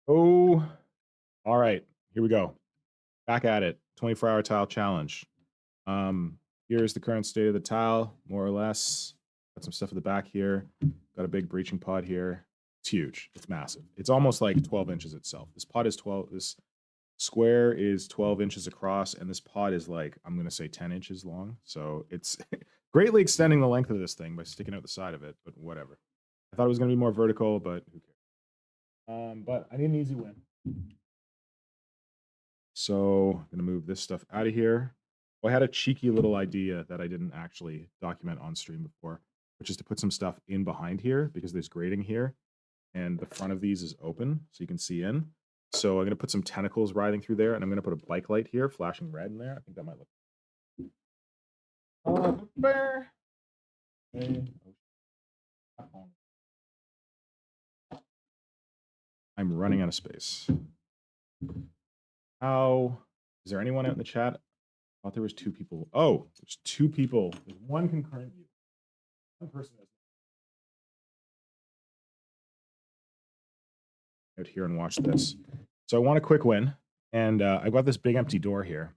Oh, all right. Here we go. Back at it. 24-hour tile challenge. Here's the current state of the tile, more or less. Got some stuff at the back here. Got a big breaching pod here. It's huge. It's massive. It's almost like 12 inches itself. This pod is 12. This square is 12 inches across, and this pod is like, I'm going to say 10 inches long. So it's greatly extending the length of this thing by sticking out the side of it, but whatever. I thought it was going to be more vertical, but who cares? But I need an easy win. So I'm gonna move this stuff out of here. Well, I had a cheeky little idea that I didn't actually document on stream before, which is to put some stuff in behind here because there's grating here, and the front of these is open, so you can see in. So I'm gonna put some tentacles riding through there, and I'm gonna put a bike light here, flashing red in there. I think that might look. Bear. Okay. I'm running out of space. How is there anyone out in the chat? I thought there was 2 people. Oh, there's 2 people. There's 1 concurrent view. 1 person is out here and watch this. So I want a quick win, and I've got this big empty door here,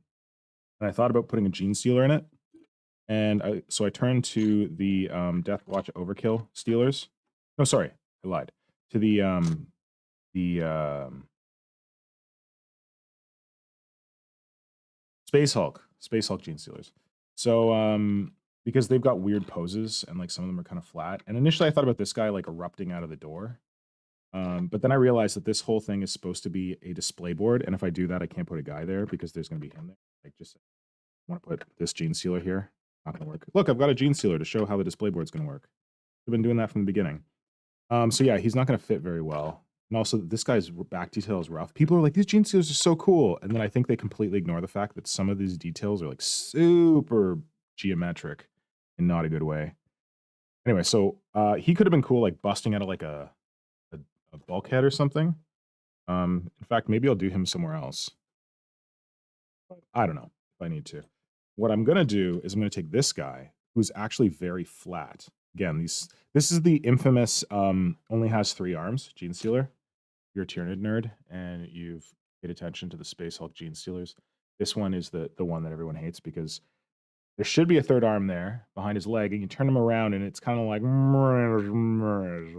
and I thought about putting a gene stealer in it, and so I turned to the Death Watch Overkill stealers. No, sorry, I lied. To the Space Hulk gene stealers. So because they've got weird poses and like some of them are kind of flat. And initially I thought about this guy like erupting out of the door. But then I realized that this whole thing is supposed to be a display board, and if I do that, I can't put a guy there because there's going to be him there. Like, just want to put this gene stealer here. Not going to work. Look, I've got a gene stealer to show how the display board's going to work. I've been doing that from the beginning. So yeah, he's not going to fit very well. And also, this guy's back detail is rough. People are like, these gene stealers are so cool, and then I think they completely ignore the fact that some of these details are like super geometric in not a good way. Anyway, so he could have been cool, like busting out of like a bulkhead or something. In fact, maybe I'll do him somewhere else. I don't know if I need to. What I'm going to do is I'm going to take this guy who's actually very flat. Again, this is the infamous only has 3 arms gene stealer. You're a Tyranid nerd and you've paid attention to the Space Hulk gene stealers. This one is the one that everyone hates because there should be a 3rd arm there behind his leg, and you turn him around and it's kind of like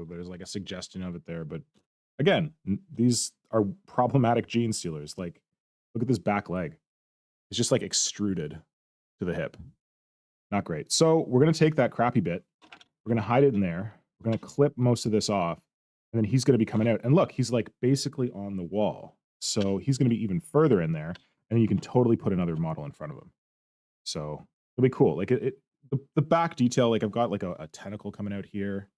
there's like a suggestion of it there. But again, these are problematic gene stealers. Like, look at this back leg. It's just like extruded to the hip. Not great. So we're going to take that crappy bit. We're going to hide it in there. We're going to clip most of this off. And then he's going to be coming out. And look, he's like basically on the wall. So he's going to be even further in there. And then you can totally put another model in front of him. So it'll be cool. Like the back detail, like I've got like a tentacle coming out here.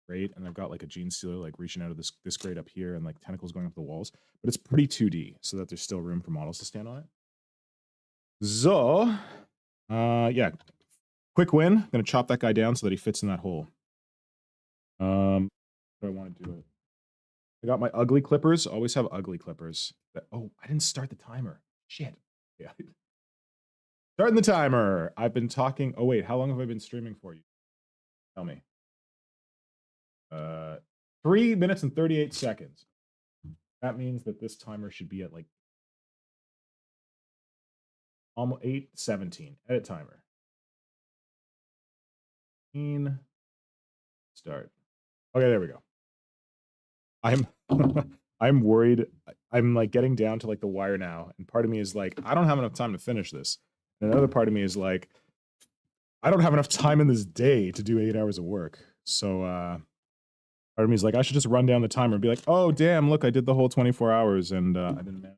Great. And I've got like a gene stealer like reaching out of this grate up here and like tentacles going up the walls. But it's pretty 2D so that there's still room for models to stand on it. So, yeah, quick win. I'm going to chop that guy down so that he fits in that hole. How do I want to do it? I got my ugly clippers. Always have ugly clippers. Oh, I didn't start the timer. Shit. Yeah. Starting the timer. I've been talking. Oh, wait. How long have I been streaming for you? Tell me. 3 minutes and 38 seconds. That means that this timer should be at like almost 8:17. Edit timer. Start. Okay, there we go. I'm worried. I'm like getting down to like the wire now, and part of me is like, I don't have enough time to finish this. And another part of me is like, I don't have enough time in this day to do 8 hours of work. So part of me is like, I should just run down the timer and be like, oh damn, look, I did the whole 24 hours and I didn't manage.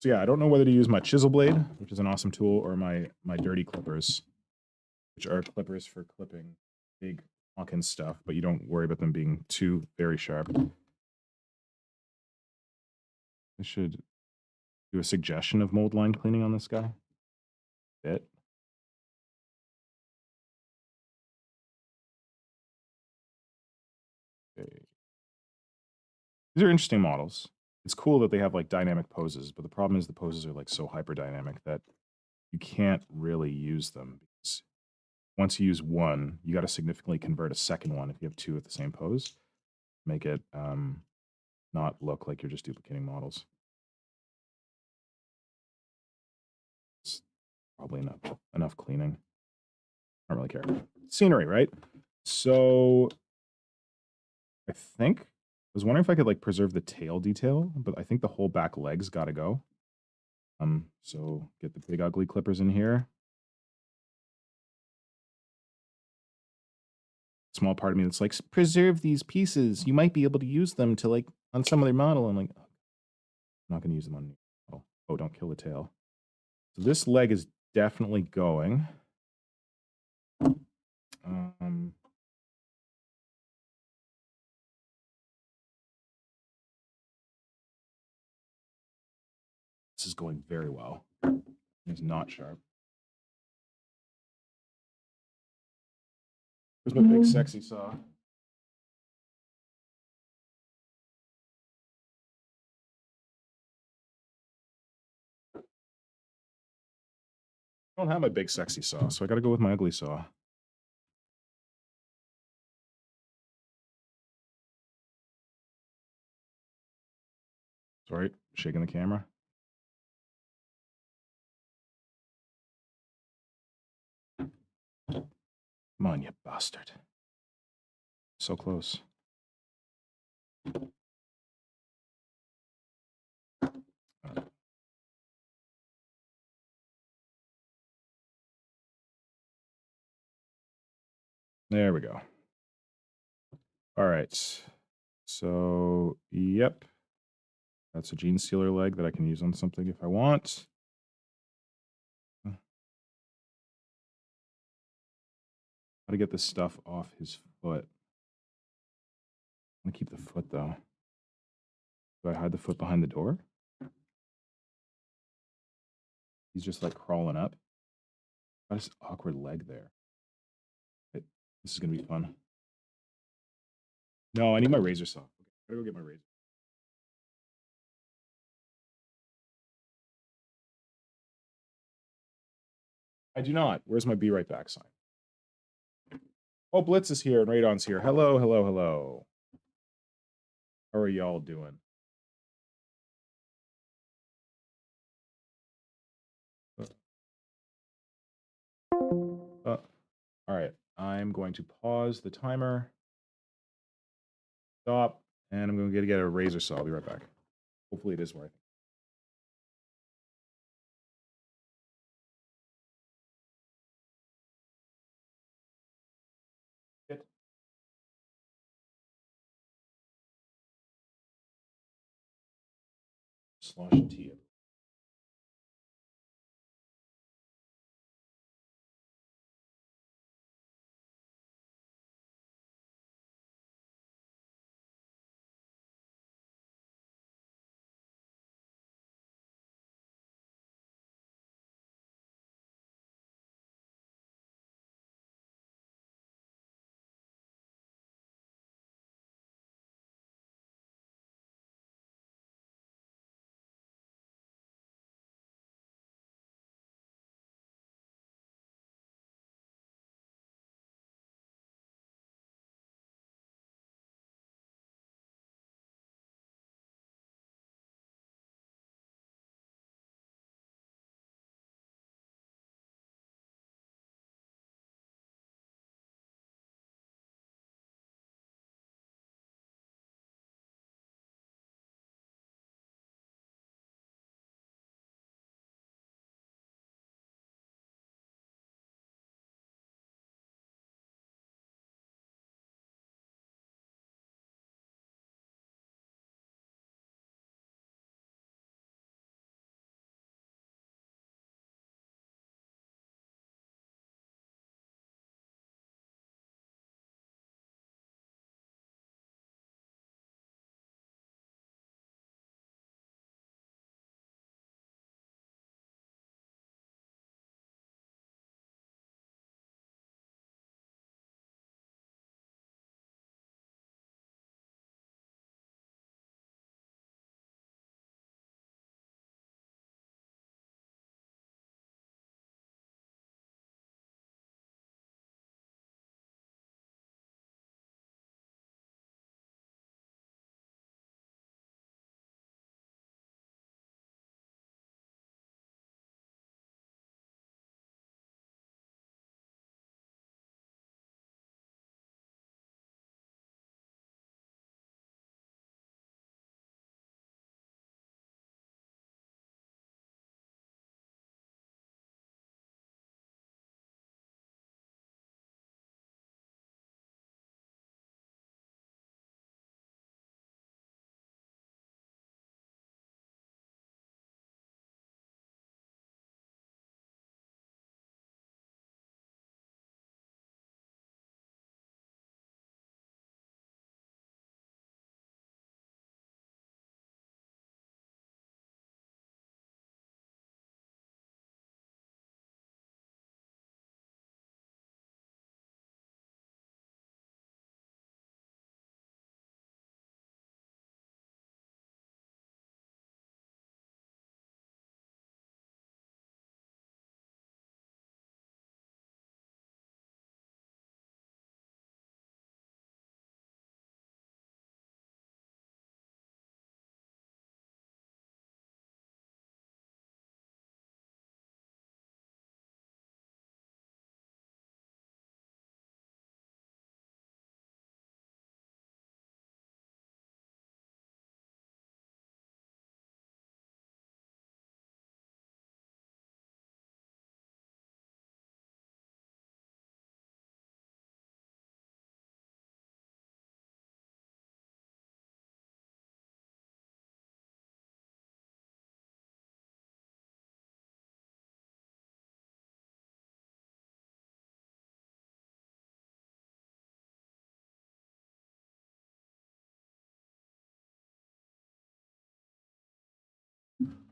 So yeah, I don't know whether to use my chisel blade, which is an awesome tool, or my dirty clippers, which are clippers for clipping big Hawkins stuff, but you don't worry about them being too very sharp. I should do a suggestion of mold line cleaning on this guy. Bit. Okay. These are interesting models. It's cool that they have like dynamic poses, but the problem is the poses are like so hyper dynamic that you can't really use them because once you use one, you got to significantly convert a second one if you have two at the same pose. Make it not look like you're just duplicating models. It's probably enough cleaning. I don't really care. Scenery, right? So I think I was wondering if I could like preserve the tail detail, but I think the whole back leg's got to go. So get the big ugly clippers in here. Small part of me that's like, preserve these pieces. You might be able to use them to like on some other model. I'm like, I'm not going to use them on. Oh, don't kill the tail. So this leg is definitely going. This is going very well. It's not sharp. Here's my big sexy saw. I don't have my big sexy saw, so I got to go with my ugly saw. Sorry, shaking the camera. Come on, you bastard. So close. There we go. All right. So, yep. That's a gene stealer leg that I can use on something if I want. How to get this stuff off his foot. I'm gonna keep the foot though. Do I hide the foot behind the door? He's just like crawling up. Got this awkward leg there. This is gonna be fun. No, I need my razor saw. Okay, I gotta go get my razor. I do not. Where's my be right back sign? Oh, Blitz is here and Radon's here. Hello, hello, hello. How are y'all doing? All right. I'm going to pause the timer. Stop. And I'm going to get a razor saw. I'll be right back. Hopefully it is working. Slosh tea.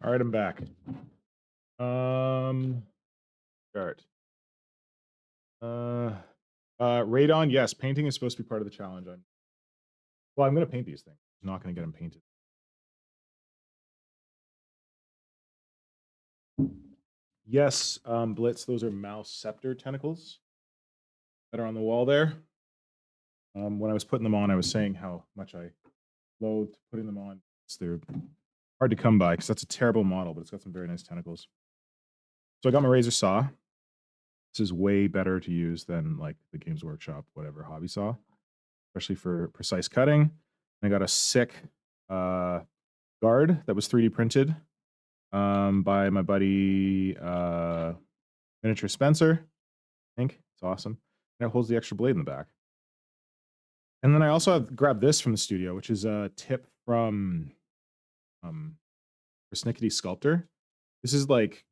All right, I'm back. Start. Radon, yes, painting is supposed to be part of the challenge. Well, I'm gonna paint these things. I'm not gonna get them painted. Yes, Blitz, those are mouse scepter tentacles that are on the wall there. When I was putting them on, I was saying how much I loathed putting them on. They're hard to come by because that's a terrible model, but it's got some very nice tentacles. So I got my razor saw. This is way better to use than like the Games Workshop, whatever hobby saw, especially for precise cutting. And I got a sick guard that was 3D printed by my buddy Miniature Spencer. I think it's awesome. And it holds the extra blade in the back. And then I also grabbed this from the studio, which is a tip from Persnickety Sculptor. This is like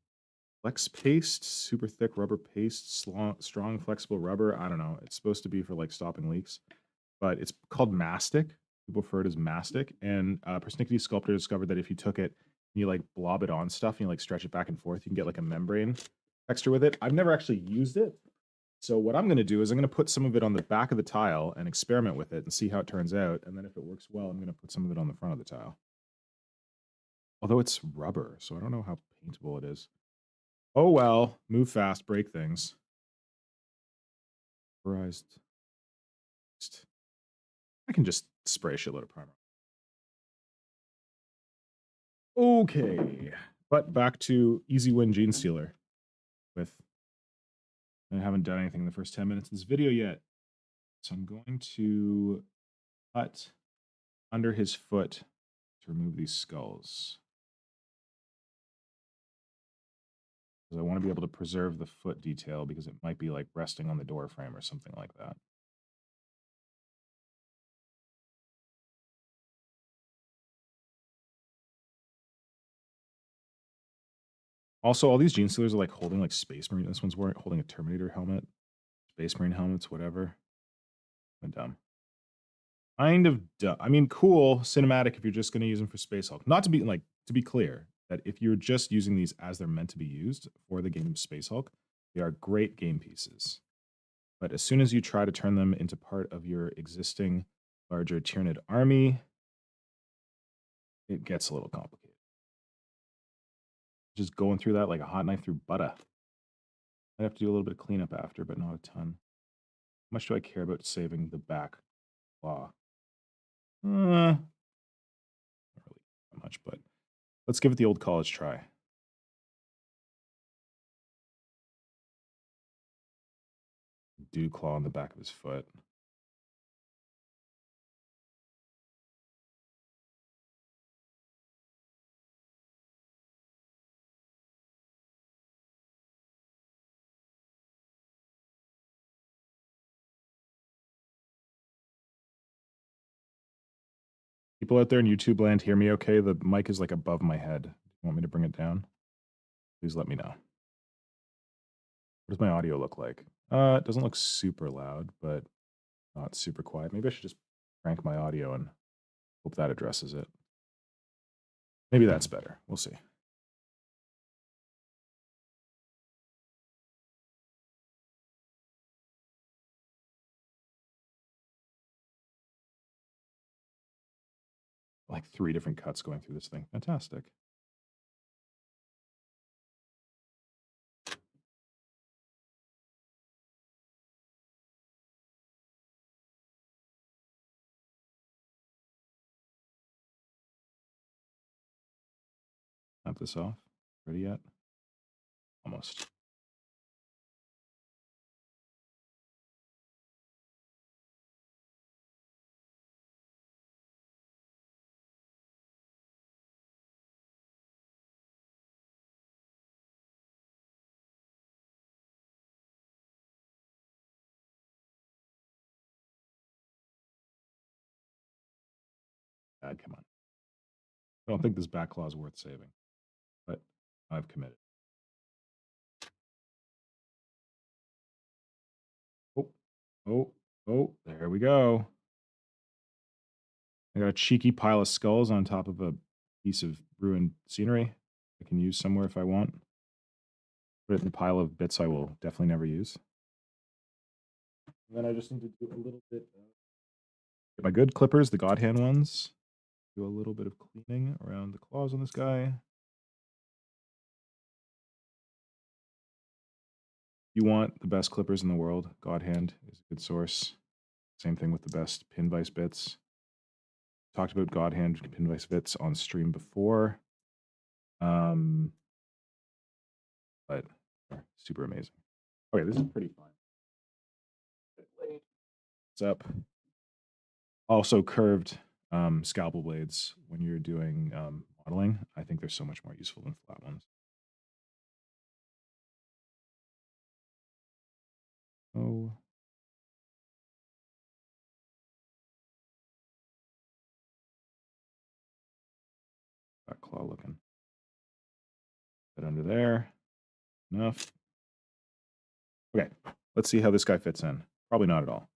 flex paste, super thick rubber paste, strong flexible rubber. I don't know. It's supposed to be for like stopping leaks, but it's called mastic. People refer it as mastic. And Persnickety Sculptor discovered that if you took it and you like blob it on stuff and you like stretch it back and forth, you can get like a membrane texture with it. I've never actually used it. So what I'm going to do is I'm going to put some of it on the back of the tile and experiment with it and see how it turns out. And then if it works well, I'm going to put some of it on the front of the tile. Although it's rubber, so I don't know how paintable it is. Oh well, move fast, break things. Vaporized. I can just spray a shitload of primer. Okay, but back to Easy Win Gene Stealer. I haven't done anything in the first 10 minutes of this video yet. So I'm going to cut under his foot to remove these skulls. Because I want to be able to preserve the foot detail because it might be like resting on the door frame or something like that. Also, all these Gene Stealers are like holding like Space Marine. This one's holding a Terminator helmet, Space Marine helmets, whatever. I'm dumb. Kind of dumb. I mean, cool, cinematic if you're just going to use them for Space Hulk. Not to be like, to be clear, that if you're just using these as they're meant to be used for the game of Space Hulk, they are great game pieces. But as soon as you try to turn them into part of your existing larger Tyranid army, it gets a little complicated. Just going through that like a hot knife through butter. I have to do a little bit of cleanup after, but not a ton. How much do I care about saving the back claw? Not really that much, but let's give it the old college try. Dew claw on the back of his foot. People out there in YouTube land hear me okay? The mic is like above my head. You want me to bring it down? Please let me know. What does my audio look like? It doesn't look super loud, but not super quiet. Maybe I should just crank my audio and hope that addresses it. Maybe that's better. We'll see. Like 3 different cuts going through this thing. Fantastic. Snap this off. Ready yet? Almost. God, come on. I don't think this back claw is worth saving, but I've committed. Oh, oh, oh, there we go. I got a cheeky pile of skulls on top of a piece of ruined scenery. can use somewhere if I want. Put it in a pile of bits I will definitely never use. And then I just need to do a little bit of my good clippers, the God Hand ones. Do a little bit of cleaning around the claws on this guy. You want the best clippers in the world. God Hand is a good source. Same thing with the best pin vise bits. Talked about God Hand pin vise bits on stream before. But they're super amazing. Okay, this is pretty fun. What's up? Also curved scalpel blades when you're doing modeling. I think they're so much more useful than flat ones. Oh. That claw looking. Put under there. Enough. Okay, let's see how this guy fits in. Probably not at all.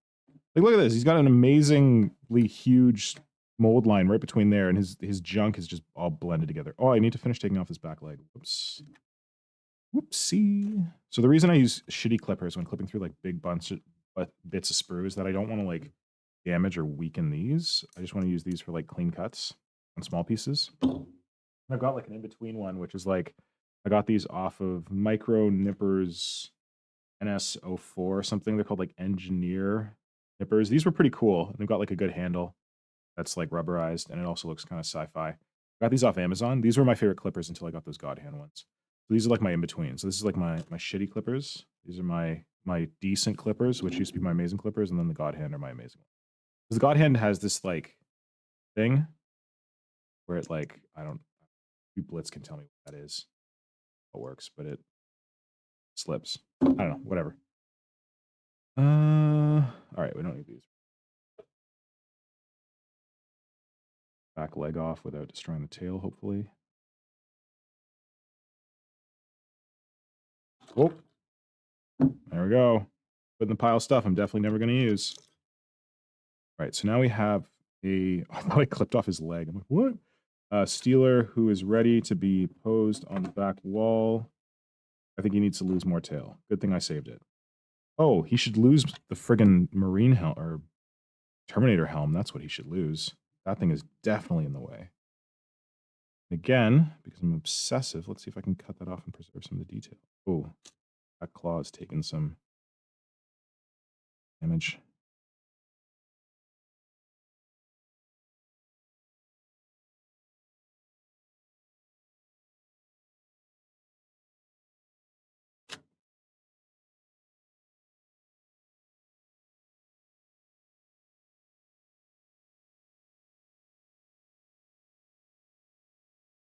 Like, look at this. He's got an amazingly huge mold line right between there, and his junk is just all blended together. Oh, I need to finish taking off his back leg. Whoops. Whoopsie. So the reason I use shitty clippers when clipping through like big bits of sprue is that I don't want to like damage or weaken these. I just want to use these for like clean cuts on small pieces. And I've got like an in-between one, which is like, I got these off of Micro Nippers NS04 or something. They're called like Engineer Nippers. These were pretty cool. They've got like a good handle that's like rubberized, and it also looks kind of sci-fi. Got these off Amazon. These were my favorite clippers until I got those God Hand ones. So these are like my in-between. So this is like my shitty clippers. These are my decent clippers, which used to be my amazing clippers, and then the God Hand are my amazing ones. Because the God Hand has this like thing where it like, I don't, Blitz can tell me what that is. It works, but it slips. I don't know, whatever. All right, we don't need these. Back leg off without destroying the tail, hopefully. Oh, there we go. Put in the pile of stuff I'm definitely never going to use. All right, so now we have a, oh, I clipped off his leg. I'm like, what? Steeler who is ready to be posed on the back wall. I think he needs to lose more tail. Good thing I saved it. Oh, he should lose the friggin' Marine helm, or Terminator helm. That's what he should lose. That thing is definitely in the way. Again, because I'm obsessive, let's see if I can cut that off and preserve some of the detail. Oh, that claw has taken some damage.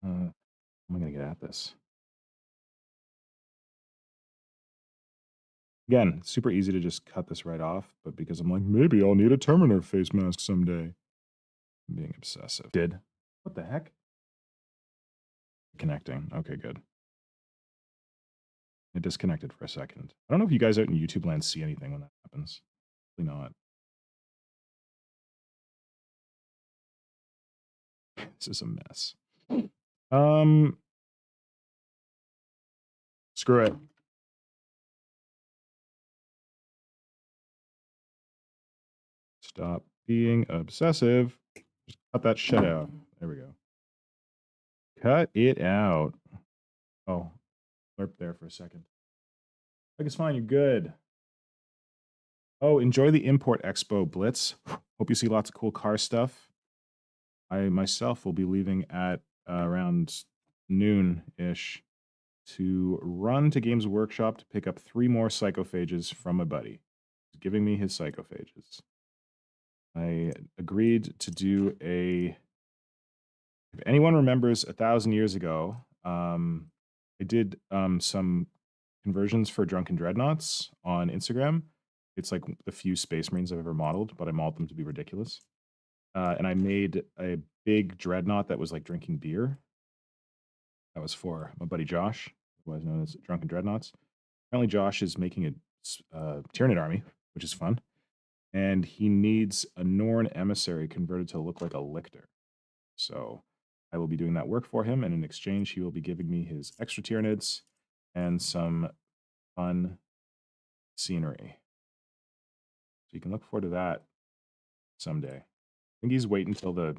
How am I going to get at this? Again, super easy to just cut this right off, but because I'm like, maybe I'll need a Terminator face mask someday. I'm being obsessive. Did. What the heck? Connecting. Okay, good. It disconnected for a second. I don't know if you guys out in YouTube land see anything when that happens. Probably not. This is a mess. Screw it. Stop being obsessive. Just cut that shit out. There we go. Cut it out. Oh, slurp there for a second. Like it's fine. You're good. Oh, enjoy the Import Expo Blitz. Hope you see lots of cool car stuff. I myself will be leaving at around noon-ish to run to Games Workshop to pick up 3 more psychophages from my buddy. He's giving me his psychophages. I agreed to do a... If anyone remembers 1,000 years ago, I did some conversions for Drunken Dreadnoughts on Instagram. It's like the few Space Marines I've ever modeled, but I modeled them to be ridiculous. And I made a big dreadnought that was like drinking beer. That was for my buddy Josh, who was known as Drunken Dreadnoughts. Apparently, Josh is making a Tyranid army, which is fun. And he needs a Norn emissary converted to look like a lictor. So I will be doing that work for him, and in exchange, he will be giving me his extra Tyranids and some fun scenery. So you can look forward to that someday. I think he's waiting until the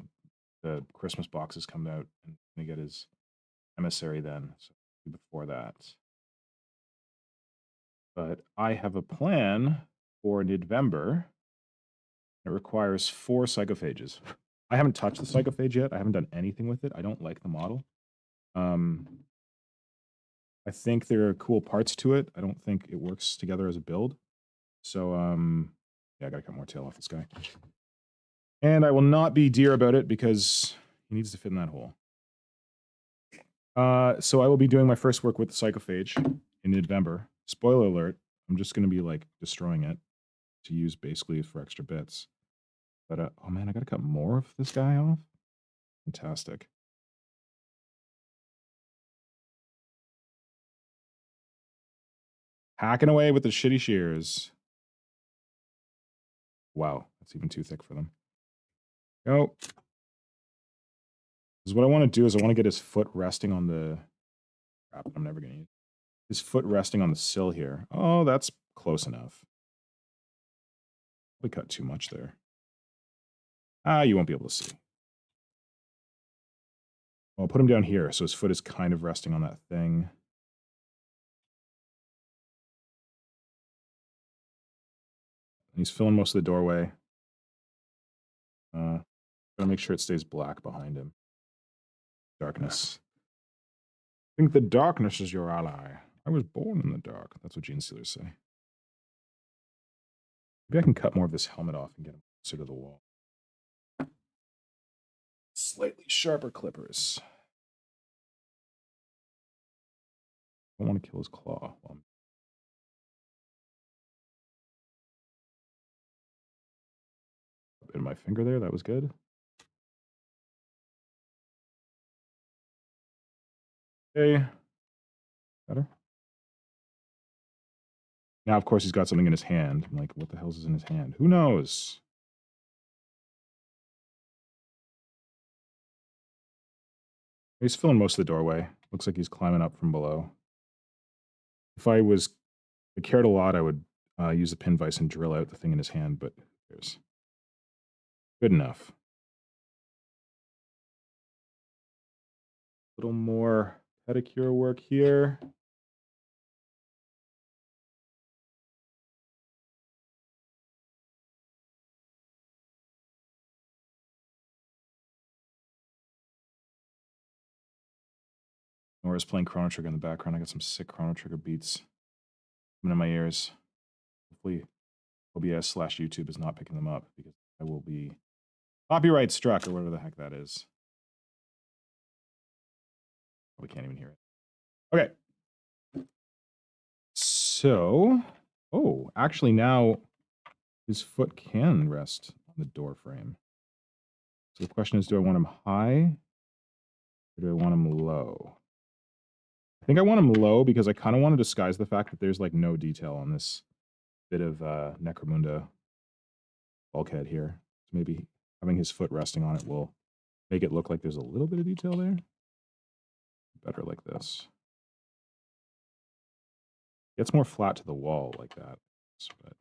Christmas boxes come out and gonna get his emissary then. So before that. But I have a plan for November. It requires 4 psychophages. I haven't touched the psychophage yet. I haven't done anything with it. I don't like the model. I think there are cool parts to it. I don't think it works together as a build. So, yeah, I gotta cut more tail off this guy. And I will not be dear about it because he needs to fit in that hole. So I will be doing my first work with the psychophage in November. Spoiler alert, I'm just gonna be like destroying it to use basically for extra bits. But oh man, I gotta cut more of this guy off. Fantastic. Hacking away with the shitty shears. Wow, that's even too thick for them. Go. Because what I want to do is I want to get his foot resting on the... Crap, I'm never going to use his foot resting on the sill here. Oh, that's close enough. We cut too much there. You won't be able to see. I'll put him down here so his foot is kind of resting on that thing. He's filling most of the doorway. Gotta make sure it stays black behind him. Darkness. I think the darkness is your ally. I was born in the dark. That's what gene stealers say. Maybe I can cut more of this helmet off and get him closer to the wall. Slightly sharper clippers. I don't want to kill his claw. In my finger there, that was good. Okay. Better. Now, of course, he's got something in his hand. I'm like, what the hell's in his hand? Who knows? He's filling most of the doorway. Looks like he's climbing up from below. If I cared a lot, I would use a pin vise and drill out the thing in his hand, but there's good enough. A little more pedicure work here. Nora's playing Chrono Trigger in the background. I got some sick Chrono Trigger beats coming in my ears. Hopefully OBS/YouTube is not picking them up because I will be copyright struck or whatever the heck that is. We can't even hear it. Okay. So, actually now his foot can rest on the door frame. So the question is, do I want him high or do I want him low? I think I want him low because I kind of want to disguise the fact that there's like no detail on this bit of Necromunda bulkhead here. So maybe having his foot resting on it will make it look like there's a little bit of detail there. Better like this. Gets more flat to the wall like that. But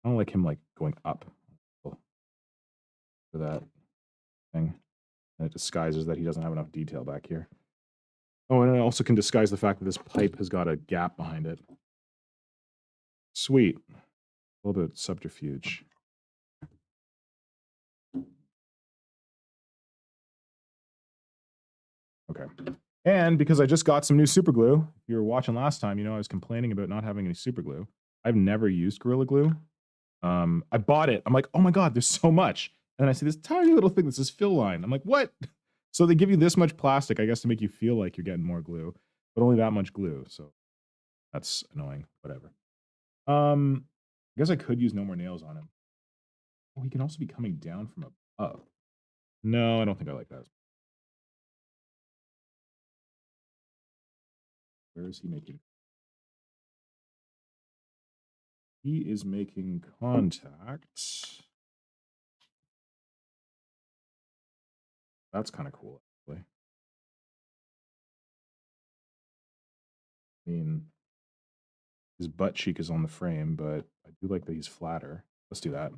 I don't like him like going up for that thing. And it disguises that he doesn't have enough detail back here. Oh, and it also can disguise the fact that this pipe has got a gap behind it. Sweet. A little bit of subterfuge. Okay. And because I just got some new super glue, if you were watching last time, you know I was complaining about not having any super glue. I've never used Gorilla Glue. I bought it. I'm like, oh my God, there's so much. And then I see this tiny little thing that says fill line. I'm like, what? So they give you this much plastic, I guess, to make you feel like you're getting more glue, but only that much glue. So that's annoying. Whatever. I guess I could use no more nails on him. Oh, he can also be coming down from above. No, I don't think I like that. Where is he making? He is making contact. That's kind of cool, actually. I mean, his butt cheek is on the frame, but I do like that he's flatter. Let's do that.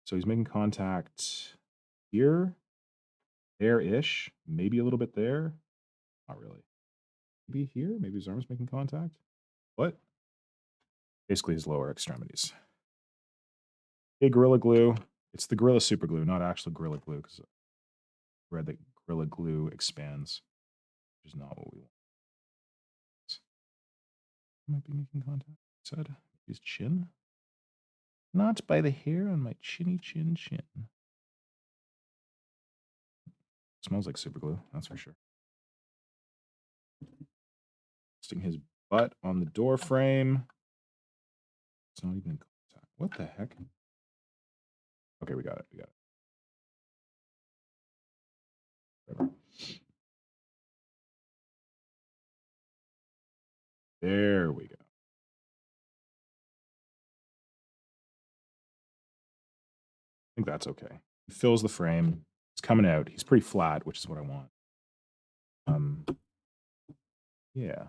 So he's making contact here, there-ish, maybe a little bit there. Not really. Maybe here. Maybe his arm's making contact. What? Basically his lower extremities. Hey, Gorilla Glue. It's the Gorilla Super Glue, not actual Gorilla Glue, because I read that Gorilla Glue expands, which is not what we want. Might be making contact. Said his chin. Not by the hair on my chinny chin chin. Smells like super glue, that's for sure. Resting his butt on the door frame. It's not even in contact. What the heck? Okay, we got it. We got it. Whatever. There we go. I think that's okay. He fills the frame. He's coming out. He's pretty flat, which is what I want. Yeah.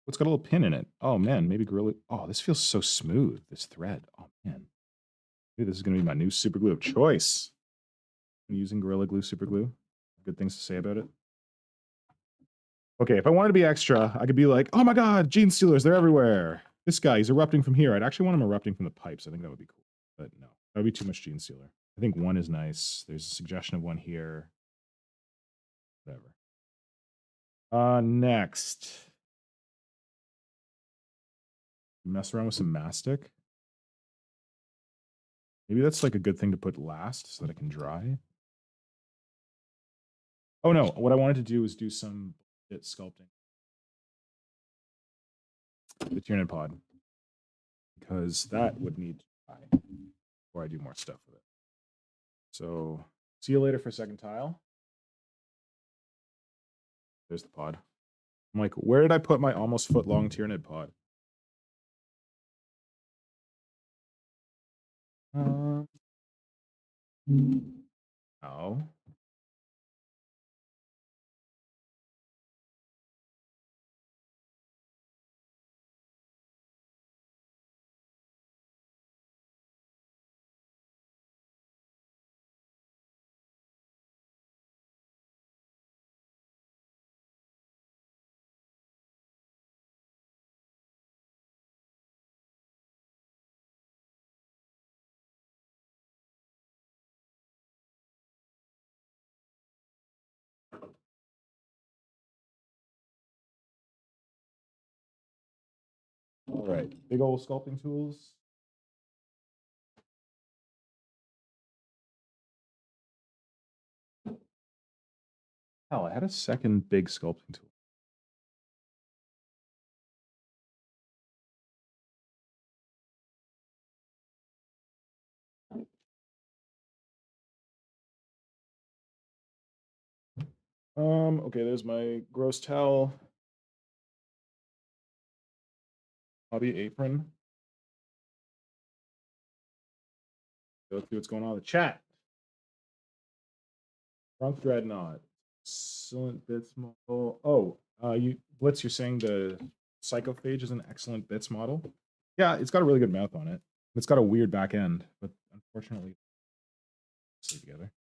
It's got a little pin in it. Oh man, maybe Gorilla. Oh, this feels so smooth. This thread. Oh man, maybe this is gonna be my new super glue of choice. I'm using Gorilla Glue super glue. Good things to say about it. Okay, if I wanted to be extra, I could be like, oh my god, gene stealers, they're everywhere. This guy, he's erupting from here. I'd actually want him erupting from the pipes. I think that would be cool. But no, that would be too much gene stealer. I think one is nice. There's a suggestion of one here. Whatever. Next. Mess around with some mastic. Maybe that's like a good thing to put last so that it can dry. Oh no, what I wanted to do was do some bit sculpting. The Tyranid pod. Because that would need to dry before I do more stuff with it. So see you later for second tile. There's the pod. I'm like, where did I put my almost foot long Tyranid pod? Oh. All right, big old sculpting tools. Hell, I had a second big sculpting tool. Okay, there's my gross towel. Hobby apron. Go through what's going on in the chat. Drunk Dreadnought. Excellent bits model. Oh, you Blitz, you're saying the Psychophage is an excellent bits model? Yeah, it's got a really good mouth on it. It's got a weird back end, but unfortunately, stay together.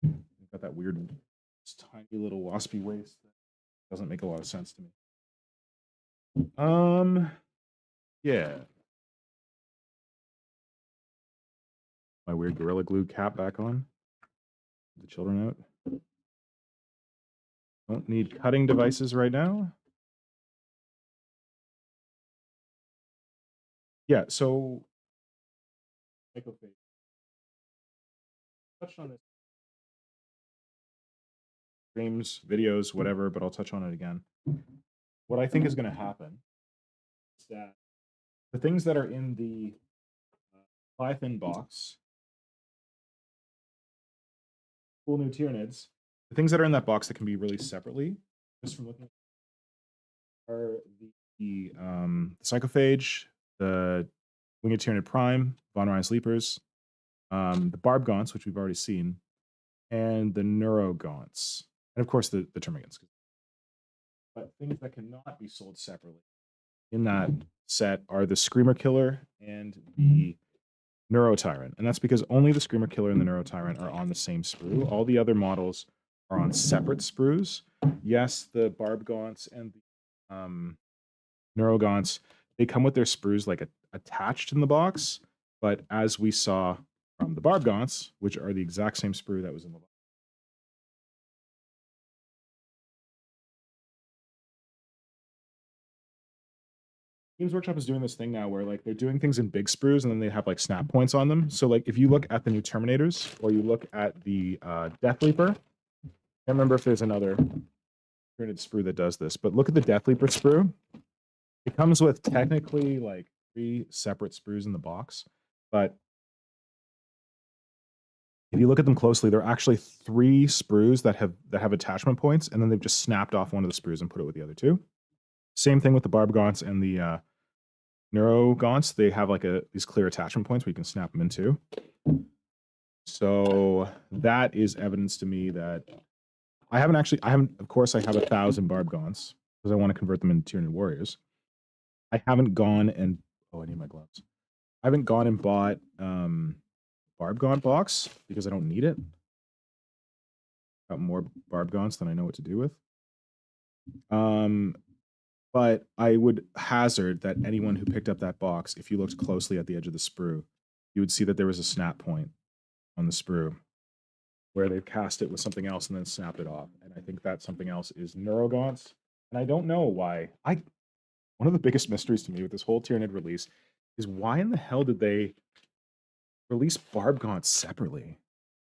It's got that weird, tiny little waspy waist that doesn't make a lot of sense to me. Yeah. My weird Gorilla Glue cap back on. The children out. Don't need cutting devices right now. Yeah, so Psychophage. Touched on this. Streams, videos, whatever, but I'll touch on it again. What I think is going to happen is that the things that are in the Python box, cool new Tyranids, the things that are in that box that can be released separately, just from looking, are the Psychophage, the Winged Tyranid Prime, Von Ryan Sleepers, the Barb Gaunts, which we've already seen, and the Neuro Gaunts, and of course the Termagants. But things that cannot be sold separately in that set are the Screamer Killer and the Neuro Tyrant, and that's because only the Screamer Killer and the Neuro Tyrant are on the same sprue. All the other models are on separate sprues. Yes, the Barb Gaunts and the Neuro Gaunts, they come with their sprues like attached in the box, but as we saw from the Barb Gaunts, which are the exact same sprue that was in the box. Games Workshop is doing this thing now where like they're doing things in big sprues and then they have like snap points on them. So like if you look at the new Terminators or you look at the Death Leaper, I can't remember if there's another printed sprue that does this, but look at the Death Leaper sprue. It comes with technically like 3 separate sprues in the box, but if you look at them closely, there are actually 3 sprues that have attachment points, and then they've just snapped off one of the sprues and put it with the other 2. Same thing with the Barb Gaunts and the Neuro Gaunts. They have like these clear attachment points where you can snap them in 2. So that is evidence to me that I haven't, of course, I have 1,000 Barb Gaunts because I want to convert them into Tyranid Warriors. I haven't gone and, oh, I need my gloves. I haven't gone and bought Barb Gaunt box because I don't need it. Got more Barb Gaunts than I know what to do with. But I would hazard that anyone who picked up that box, if you looked closely at the edge of the sprue, you would see that there was a snap point on the sprue where they've cast it with something else and then snapped it off. And I think that something else is Neuro Gaunts. And I don't know why. One of the biggest mysteries to me with this whole Tyranid release is why in the hell did they release Barb Gaunts separately?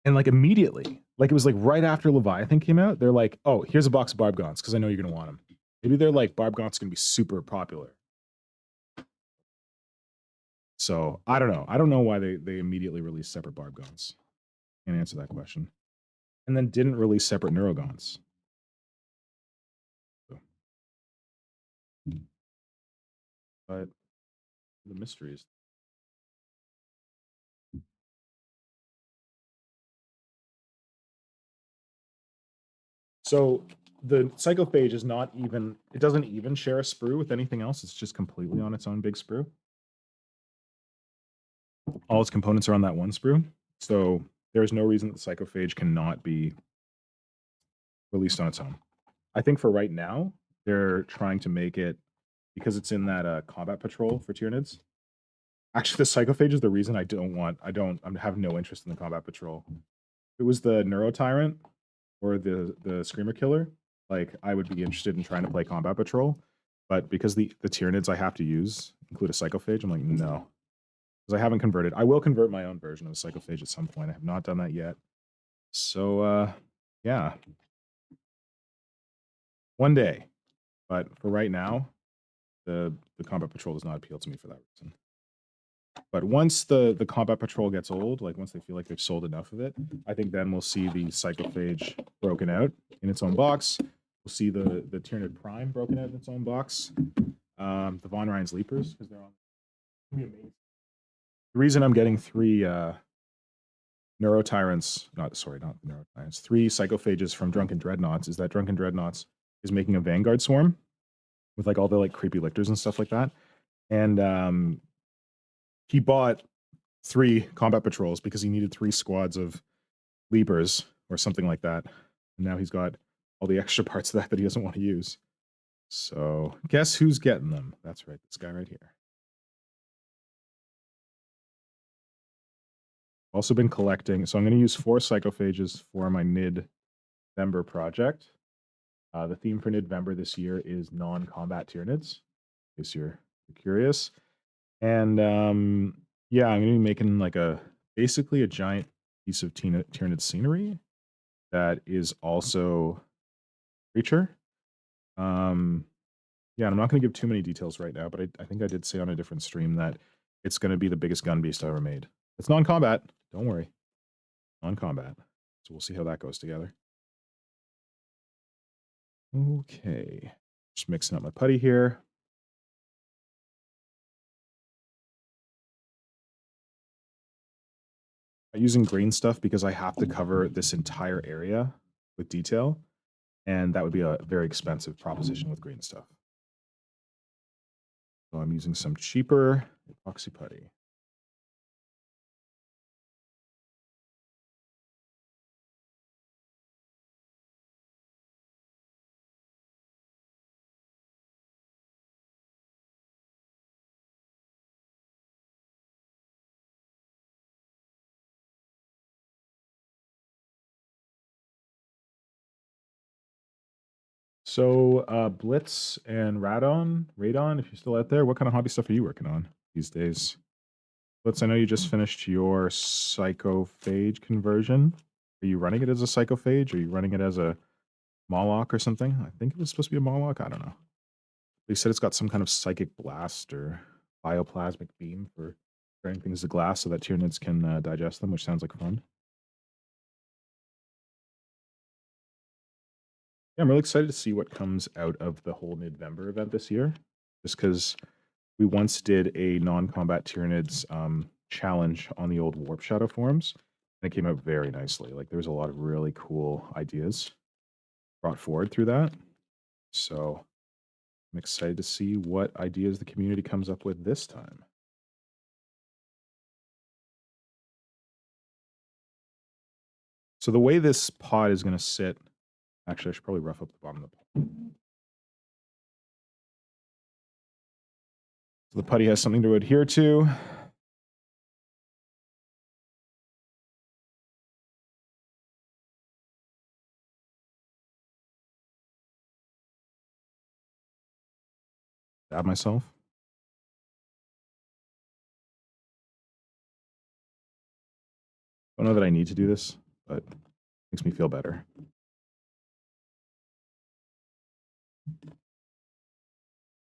And like immediately, like it was like right after Leviathan came out, they're like, oh, here's a box of Barb Gaunts because I know you're going to want them. Maybe they're like, Barb Gaunt's going to be super popular. So I don't know. I don't know why they immediately released separate Barb Gaunts. Can't answer that question. And then didn't release separate Neuro Gaunts. So. But the mysteries. So the Psychophage is not even, it doesn't even share a sprue with anything else. It's just completely on its own big sprue. All its components are on that one sprue. So there's no reason that the Psychophage cannot be released on its own. I think for right now, they're trying to make it, because it's in that combat patrol for Tyranids. Actually, the Psychophage is the reason I have no interest in the combat patrol. If it was the Neuro Tyrant or the Screamer Killer, like I would be interested in trying to play combat patrol. But because the Tyranids I have to use include a Psychophage, I'm like, no. Because I haven't converted. I will convert my own version of a Psychophage at some point. I have not done that yet. So yeah. One day. But for right now, the combat patrol does not appeal to me for that reason. But once the combat patrol gets old, like once they feel like they've sold enough of it, I think then we'll see the Psychophage broken out in its own box. We'll see the Tyranid Prime broken out in its own box. The Von Ryan's Leapers, because they're on. It's gonna be amazing. The reason I'm getting 3 Neuro Tyrants, not Neuro Tyrants, 3 Psychophages from Drunken Dreadnoughts is that Drunken Dreadnoughts is making a Vanguard Swarm with like all the like creepy lictors and stuff like that. And he bought 3 combat patrols because he needed 3 squads of Leapers or something like that. And now he's got all the extra parts of that he doesn't want to use. So guess who's getting them? That's right, this guy right here. Also been collecting, so I'm going to use 4 Psychophages for my Nid-Vember project. The theme for Nid-Vember this year is non-combat Tyranids, in case you're curious. And yeah, I'm going to be making like basically a giant piece of Tyranid scenery that is also creature. Yeah, I'm not going to give too many details right now, but I think I did say on a different stream that it's going to be the biggest gun beast I ever made. It's non-combat. Don't worry. Non-combat. So we'll see how that goes together. Okay. Just mixing up my putty here. using green stuff because I have to cover this entire area with detail, and that would be a very expensive proposition with green stuff. So I'm using some cheaper epoxy putty. So, Blitz and Radon, if you're still out there, what kind of hobby stuff are you working on these days? Blitz, I know you just finished your psychophage conversion. Are you running it as a psychophage? Or are you running it as a Moloch or something? I think it was supposed to be a Moloch. I don't know. They said it's got some kind of psychic blast or bioplasmic beam for turning things to glass so that Tyranids can digest them, which sounds like fun. Yeah, I'm really excited to see what comes out of the whole Nidvember event this year, just because we once did a non-combat Tyranids challenge on the old Warp Shadow forums, and it came out very nicely. Like, there was a lot of really cool ideas brought forward through that. So I'm excited to see what ideas the community comes up with this time. So the way this pod is going to sit, actually, I should probably rough up the bottom of the pod. So the putty has something to adhere to. Dab myself. Don't know that I need to do this, but it makes me feel better.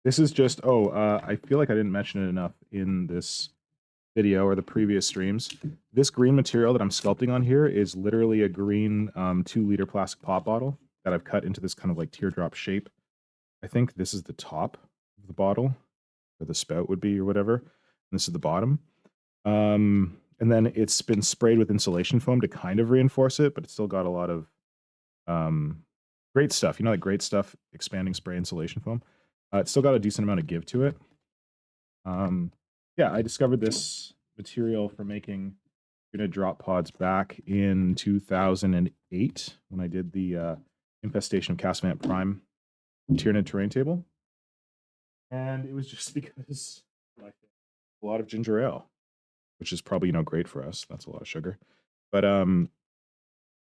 This is just, I feel like I didn't mention it enough in this video or the previous streams. This green material that I'm sculpting on here is literally a green 2-liter plastic pop bottle that I've cut into this kind of like teardrop shape. I think this is the top of the bottle, or the spout would be, or whatever. And this is the bottom. And then it's been sprayed with insulation foam to kind of reinforce it, but it's still got a lot of great stuff. You know, like great stuff, expanding spray insulation foam. It's still got a decent amount of give to it. Yeah, I discovered this material for making drop pods back in 2008 when I did the Infestation of Casamant Prime Tyranid terrain table. And it was just because I a lot of ginger ale, which is probably, great for us. That's a lot of sugar. But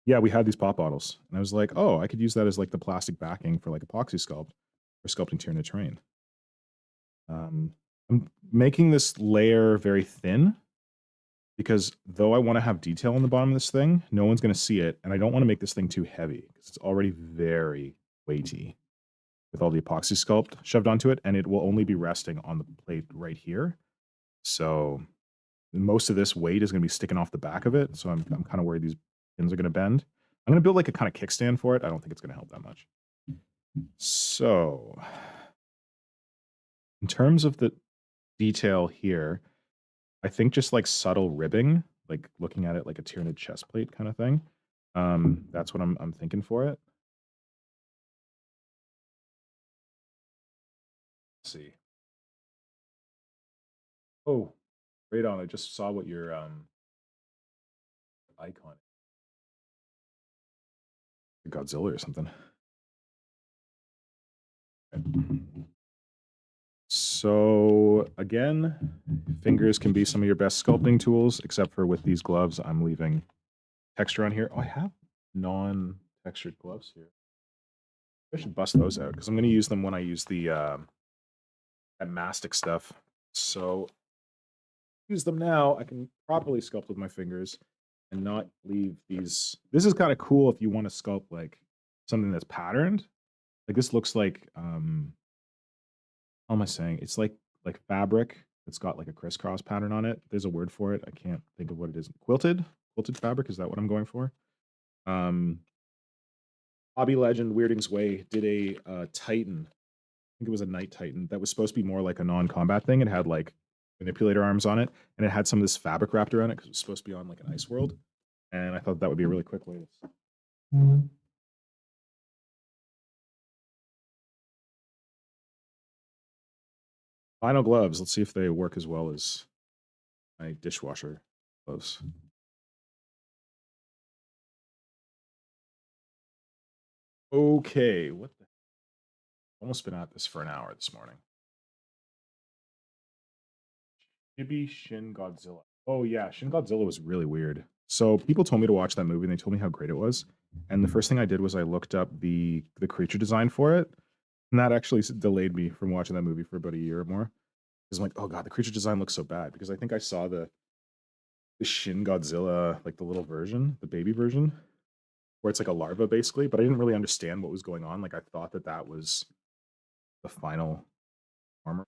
yeah, we had these pop bottles, and I was like, oh, I could use that as like the plastic backing for like epoxy sculpt for sculpting Tyranid terrain. I'm making this layer very thin because though I want to have detail on the bottom of this thing, no one's going to see it, and I don't want to make this thing too heavy because it's already very weighty with all the epoxy sculpt shoved onto it, and it will only be resting on the plate right here. So most of this weight is going to be sticking off the back of it, so I'm kind of worried these pins are going to bend. I'm going to build like a kind of kickstand for it. I don't think it's going to help that much. So in terms of the detail here, I think just like subtle ribbing, like looking at it like a Tyranid chest plate kind of thing. That's what I'm thinking for it. Let's see. Oh, right on. I just saw what your icon, Godzilla or something. So again, fingers can be some of your best sculpting tools, except for with these gloves, I'm leaving texture on here. Oh, I have non-textured gloves here. I should bust those out because I'm going to use them when I use the that mastic stuff. So use them now. I can properly sculpt with my fingers and not leave these. This is kind of cool if you want to sculpt like something that's patterned. Like this looks like how am I saying? It's like fabric that's got like a crisscross pattern on it. There's a word for it. I can't think of what it is. Quilted fabric. Is that what I'm going for? Hobby Legend Weirding's Way did a Titan. I think it was a Night Titan that was supposed to be more like a non-combat thing. It had like manipulator arms on it, and it had some of this fabric wrapped around it because it was supposed to be on like an ice world. And I thought that would be a really quick way to. Final gloves. Let's see if they work as well as my dishwasher gloves. Okay, what the almost been at this for an hour this morning. Chibi Shin Godzilla. Oh yeah, Shin Godzilla was really weird. So people told me to watch that movie and they told me how great it was. And the first thing I did was I looked up the creature design for it. And that actually delayed me from watching that movie for about a year or more. Because I'm like, oh god, the creature design looks so bad. Because I think I saw the Shin Godzilla, like the little version, the baby version, where it's like a larva basically, but I didn't really understand what was going on. Like I thought that that was the final armor.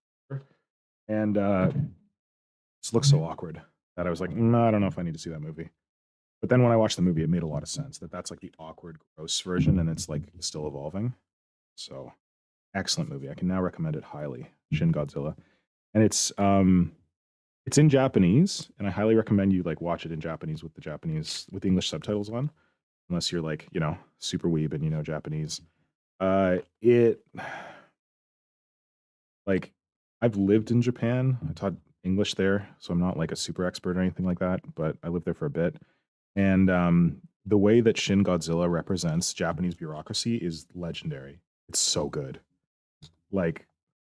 And it looks so awkward that I was like, no, I don't know if I need to see that movie. But then when I watched the movie, it made a lot of sense that that's like the awkward, gross version, and it's like still evolving. So excellent movie. I can now recommend it highly. Shin Godzilla, and it's in Japanese, and I highly recommend you like watch it in Japanese with the English subtitles on, unless you're like super weeb and Japanese. It like I've lived in Japan. I taught English there, so I'm not like a super expert or anything like that, but I lived there for a bit. And the way that Shin Godzilla represents Japanese bureaucracy is legendary. It's so good. Like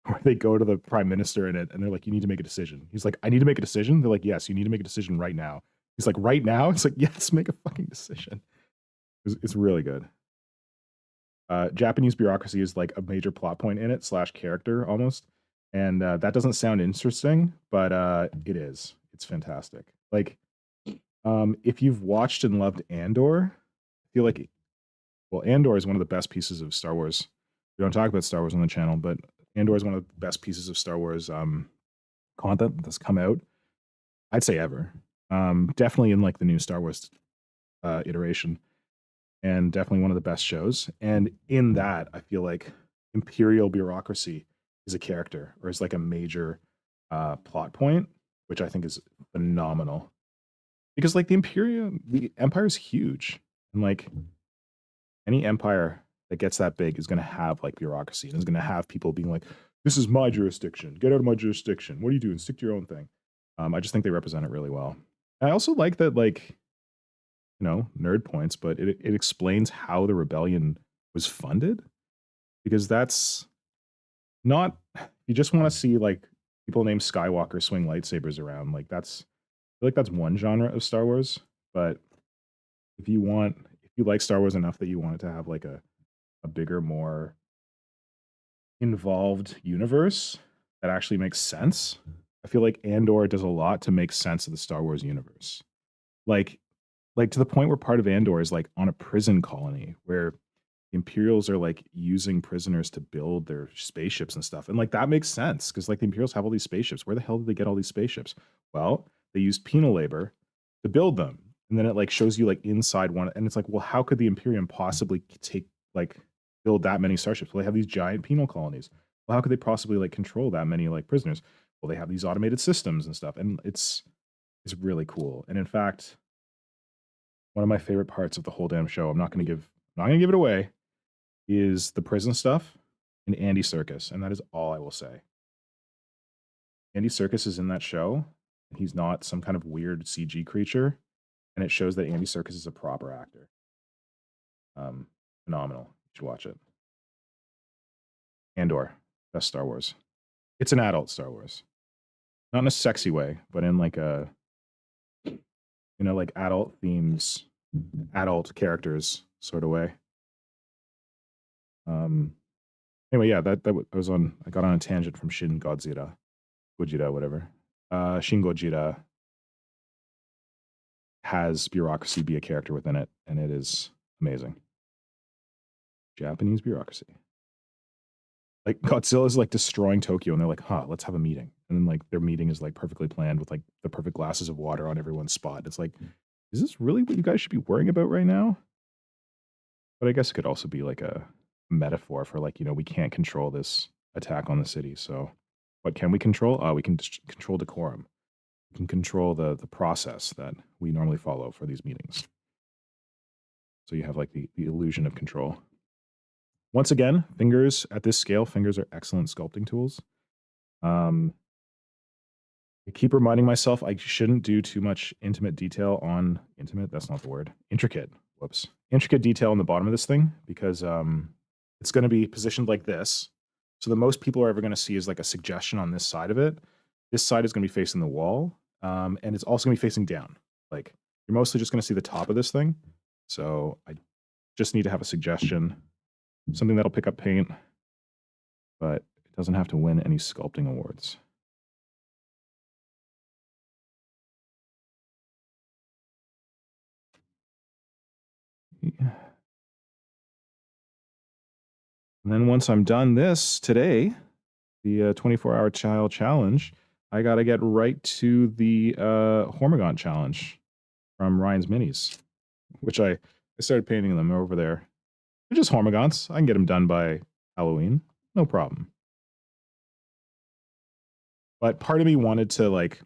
where they go to the prime minister in it and they're like, you need to make a decision. He's like, I need to make a decision. They're like, yes, you need to make a decision right now. He's like, right now? It's like, yes, make a fucking decision. It's really good. Japanese bureaucracy is like a major plot point in it / character almost. And that doesn't sound interesting, but it is. It's fantastic. Like, if you've watched and loved Andor, I feel like, well, Andor is one of the best pieces of Star Wars. We don't talk about Star Wars on the channel, but Andor is one of the best pieces of Star Wars content that's come out, I'd say ever. Definitely in like the new Star Wars iteration, and definitely one of the best shows. And in that, I feel like Imperial bureaucracy is a character or is like a major plot point, which I think is phenomenal. Because like the empire is huge, and like any empire that gets that big is going to have like bureaucracy and is going to have people being like, "This is my jurisdiction. Get out of my jurisdiction. What are you doing? Stick to your own thing." I just think they represent it really well. I also like that, like, nerd points, but it explains how the rebellion was funded, because that's not, you just want to see like people named Skywalker swing lightsabers around. Like that's, I feel like that's one genre of Star Wars. But if you like Star Wars enough that you want it to have like a bigger, more involved universe that actually makes sense, I feel like Andor does a lot to make sense of the Star Wars universe. Like to the point where part of Andor is like on a prison colony where the Imperials are like using prisoners to build their spaceships and stuff. And like that makes sense because like the Imperials have all these spaceships. Where the hell did they get all these spaceships? Well, they used penal labor to build them. And then it like shows you like inside one, and it's like, well, how could the Imperium possibly build that many starships? Well, they have these giant penal colonies. Well, how could they possibly like control that many like prisoners? Well, they have these automated systems and stuff, and it's really cool. And in fact, one of my favorite parts of the whole damn show, I'm not going to give it away, is the prison stuff and Andy Serkis, and that is all I will say. Andy Serkis is in that show. He's not some kind of weird CG creature, and it shows that Andy Serkis is a proper actor. Phenomenal. You should watch it. Andor, best Star Wars. It's an adult Star Wars, not in a sexy way, but in like a, like adult themes, adult characters sort of way. Anyway, yeah, I got on a tangent from Shin Godzilla, whatever. Shin Gojira has bureaucracy be a character within it, and it is amazing. Japanese bureaucracy. Like Godzilla's like destroying Tokyo, and they're like, "Huh, let's have a meeting." And then like their meeting is like perfectly planned with like the perfect glasses of water on everyone's spot. It's like, is this really what you guys should be worrying about right now? But I guess it could also be like a metaphor for like, we can't control this attack on the city, so What can we control? We can control decorum. We can control the process that we normally follow for these meetings. So you have like the illusion of control. Once again, fingers at this scale, fingers are excellent sculpting tools. I keep reminding myself I shouldn't do too much intimate detail on intimate. That's not the word. Intricate. Whoops. Intricate detail on the bottom of this thing because it's going to be positioned like this. So the most people are ever going to see is like a suggestion on this side of it. This side is going to be facing the wall, and it's also going to be facing down. Like you're mostly just going to see the top of this thing. So I just need to have a suggestion, something that'll pick up paint, but it doesn't have to win any sculpting awards. Yeah. And then once I'm done this today, the 24-hour child challenge, I got to get right to the Hormigaunt challenge from Ryan's Minis, which I started painting them over there. They're just Hormigaunts. I can get them done by Halloween. No problem. But part of me wanted to like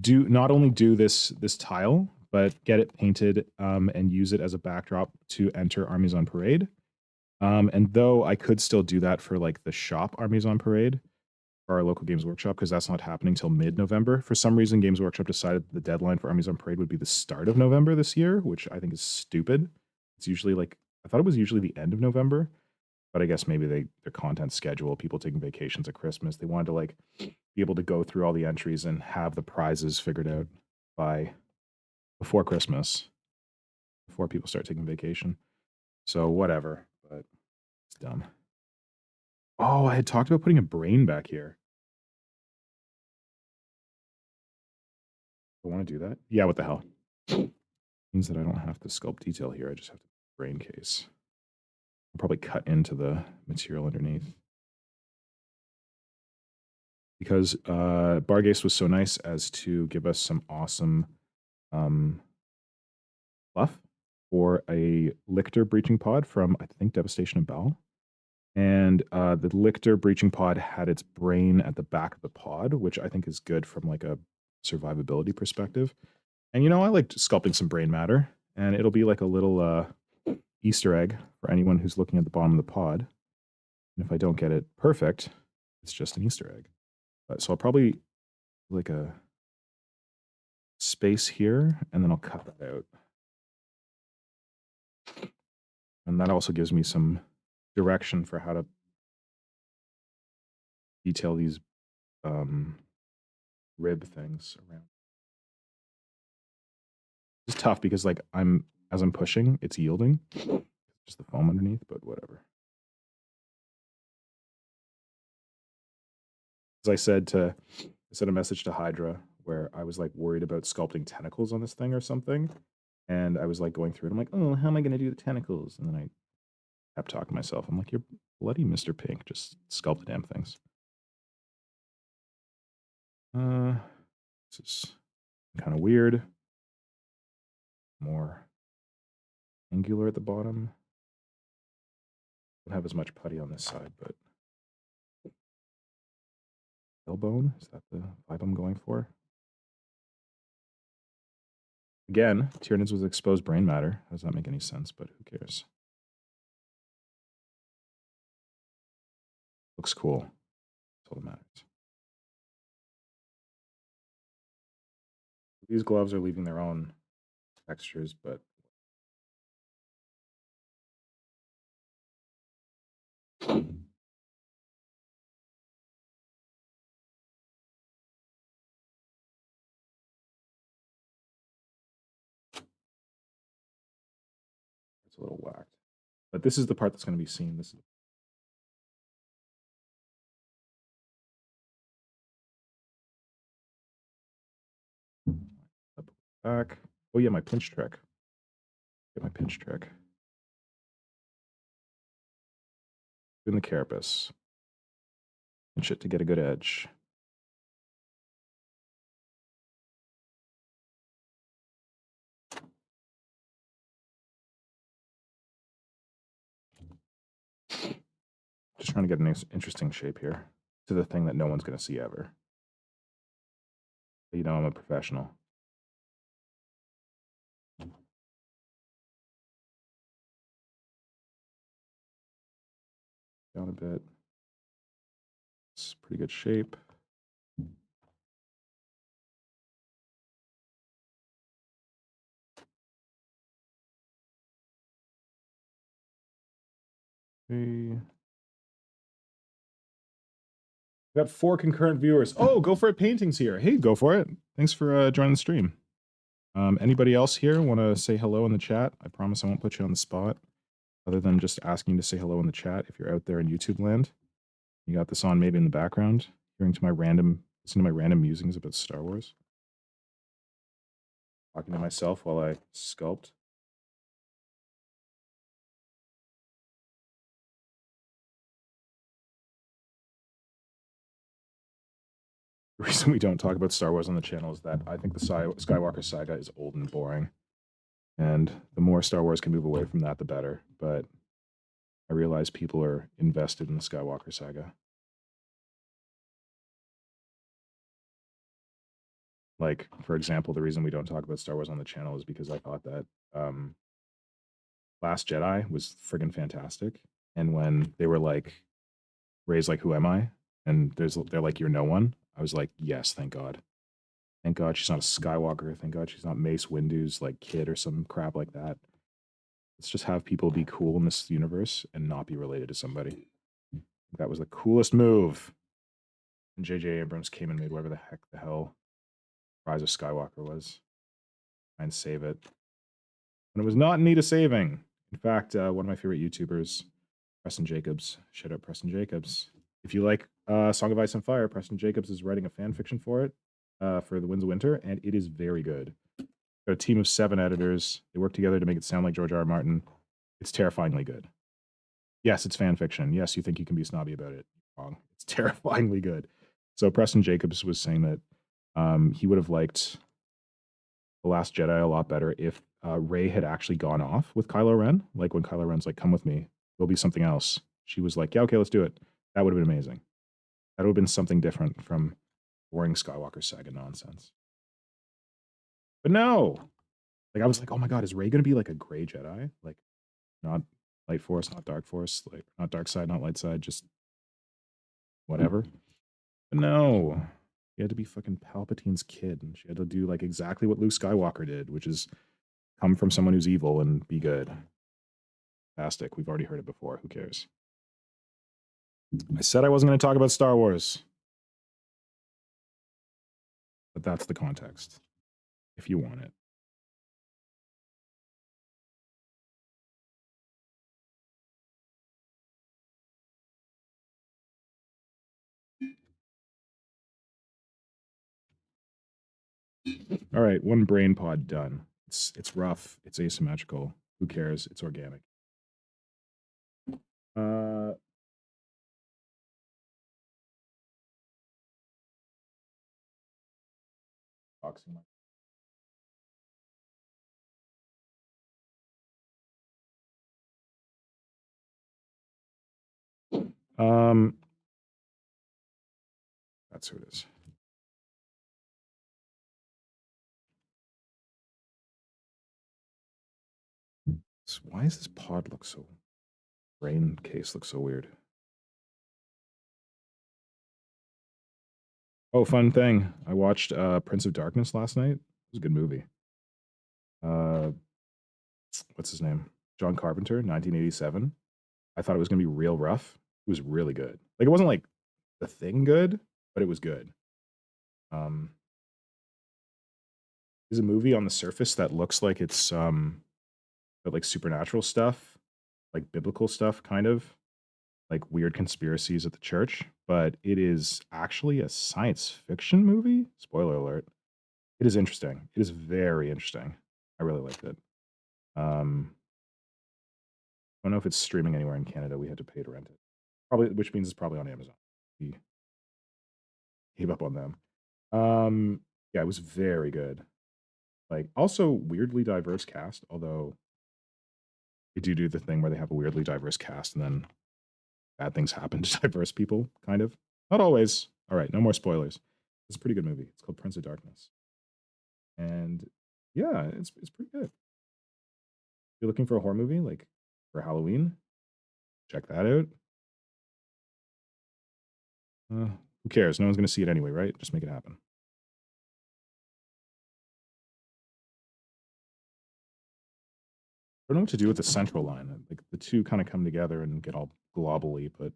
not only do this tile, but get it painted and use it as a backdrop to enter Armies on Parade. And though I could still do that for like the shop Armies on Parade for our local Games Workshop, because that's not happening till mid-November. For some reason, Games Workshop decided the deadline for Armies on Parade would be the start of November this year, which I think is stupid. It's usually like, I thought it was usually the end of November, but I guess maybe their content schedule, people taking vacations at Christmas, they wanted to like be able to go through all the entries and have the prizes figured out before Christmas, before people start taking vacation. So whatever, but it's dumb. Oh, I had talked about putting a brain back here. I want to do that. Yeah, what the hell? Means that I don't have to sculpt detail here. I just have to brain case. I'll probably cut into the material underneath. Because Bargase was so nice as to give us some awesome fluff for a Lictor breaching pod from, I think, Devastation of Bell. And the Lictor breaching pod had its brain at the back of the pod, which I think is good from like a survivability perspective. And you know, I liked sculpting some brain matter, and it'll be like a little Easter egg for anyone who's looking at the bottom of the pod. And if I don't get it perfect, it's just an Easter egg. So I'll probably like a space here, and then I'll cut that out. And that also gives me some direction for how to detail these rib things around. It's tough because like as I'm pushing, it's yielding. Just the foam underneath, but whatever. As I said a message to Hydra where I was like worried about sculpting tentacles on this thing or something. And I was like going through it. I'm like, oh, how am I going to do the tentacles? And then I kept talking to myself. I'm like, you're bloody Mr. Pink. Just sculpt the damn things. This is kind of weird. More angular at the bottom. Don't have as much putty on this side, but tailbone, is that the vibe I'm going for? Again, Tyranids with exposed brain matter. How does that make any sense? But who cares? Looks cool. That's all that matters. These gloves are leaving their own textures, but it's a little whacked. But this is the part that's going to be seen. This is back. Oh yeah, my pinch trick. Get my pinch trick. In the carapace. Pinch it to get a good edge. Just trying to get a nice, interesting shape here. to the thing that no one's going to see ever. You know, I'm a professional. Down a bit. It's pretty good shape. Okay. We got 4 concurrent viewers. Oh, Go For It Painting's here. Hey, Go For It. Thanks for joining the stream. Anybody else here want to say hello in the chat? I promise I won't put you on the spot, other than just asking you to say hello in the chat if you're out there in YouTube land. You got this on maybe in the background, listening to my random musings about Star Wars. Talking to myself while I sculpt. The reason we don't talk about Star Wars on the channel is that I think the Skywalker saga is old and boring. And the more Star Wars can move away from that, the better. But I realize people are invested in the Skywalker saga. Like, for example, the reason we don't talk about Star Wars on the channel is because I thought that Last Jedi was friggin' fantastic. And when they were like, Rey's like, who am I? And they're like, you're no one. I was like, yes, thank God. Thank God she's not a Skywalker. Thank God she's not Mace Windu's like kid or some crap like that. Let's just have people be cool in this universe and not be related to somebody. That was the coolest move. And J.J. Abrams came and made whatever the heck the hell Rise of Skywalker was. Try and save it. And it was not in need of saving. In fact, one of my favorite YouTubers, Preston Jacobs. Shout out Preston Jacobs. If you like Song of Ice and Fire, Preston Jacobs is writing a fan fiction for it, for The Winds of Winter, and it is very good. Got a team of 7 editors. They work together to make it sound like George R. R. Martin. It's terrifyingly good. Yes, it's fan fiction. Yes, you think you can be snobby about it. Wrong. It's terrifyingly good. So Preston Jacobs was saying that he would have liked The Last Jedi a lot better if Rey had actually gone off with Kylo Ren. Like when Kylo Ren's like, come with me, there'll be something else. She was like, yeah, okay, let's do it. That would have been amazing. That would have been something different from boring Skywalker saga nonsense. But no. Like I was like, oh my God, is Rey going to be like a gray Jedi? Like not light force, not dark force, like not dark side, not light side, just whatever. But no. She had to be fucking Palpatine's kid, and she had to do like exactly what Luke Skywalker did, which is come from someone who's evil and be good. Fantastic. We've already heard it before. Who cares? I said I wasn't going to talk about Star Wars. But that's the context, if you want it. All right, one brain pod done. It's rough. It's asymmetrical. Who cares? It's organic. Boxing. That's who it is. So why does this pod look so? Brain case looks so weird. Oh, fun thing. I watched Prince of Darkness last night. It was a good movie. What's his name? John Carpenter, 1987. I thought it was going to be real rough. It was really good. Like, it wasn't like The Thing good, but it was good. There's a movie on the surface that looks like it's but like supernatural stuff, like biblical stuff, kind of like weird conspiracies at the church, but it is actually a science fiction movie. Spoiler alert. It is interesting. It is very interesting. I really liked it. I don't know if it's streaming anywhere in Canada. We had to pay to rent it. Probably, which means it's probably on Amazon. We gave up on them. Yeah, it was very good. Like, also weirdly diverse cast, although they do the thing where they have a weirdly diverse cast and then bad things happen to diverse people, kind of. Not always. All right, no more spoilers. It's a pretty good movie. It's called Prince of Darkness. And yeah, it's pretty good. If you're looking for a horror movie, like for Halloween, check that out. Who cares? No one's gonna see it anyway, right? Just make it happen. I don't know what to do with the central line. Like the two kind of come together and get all globally, but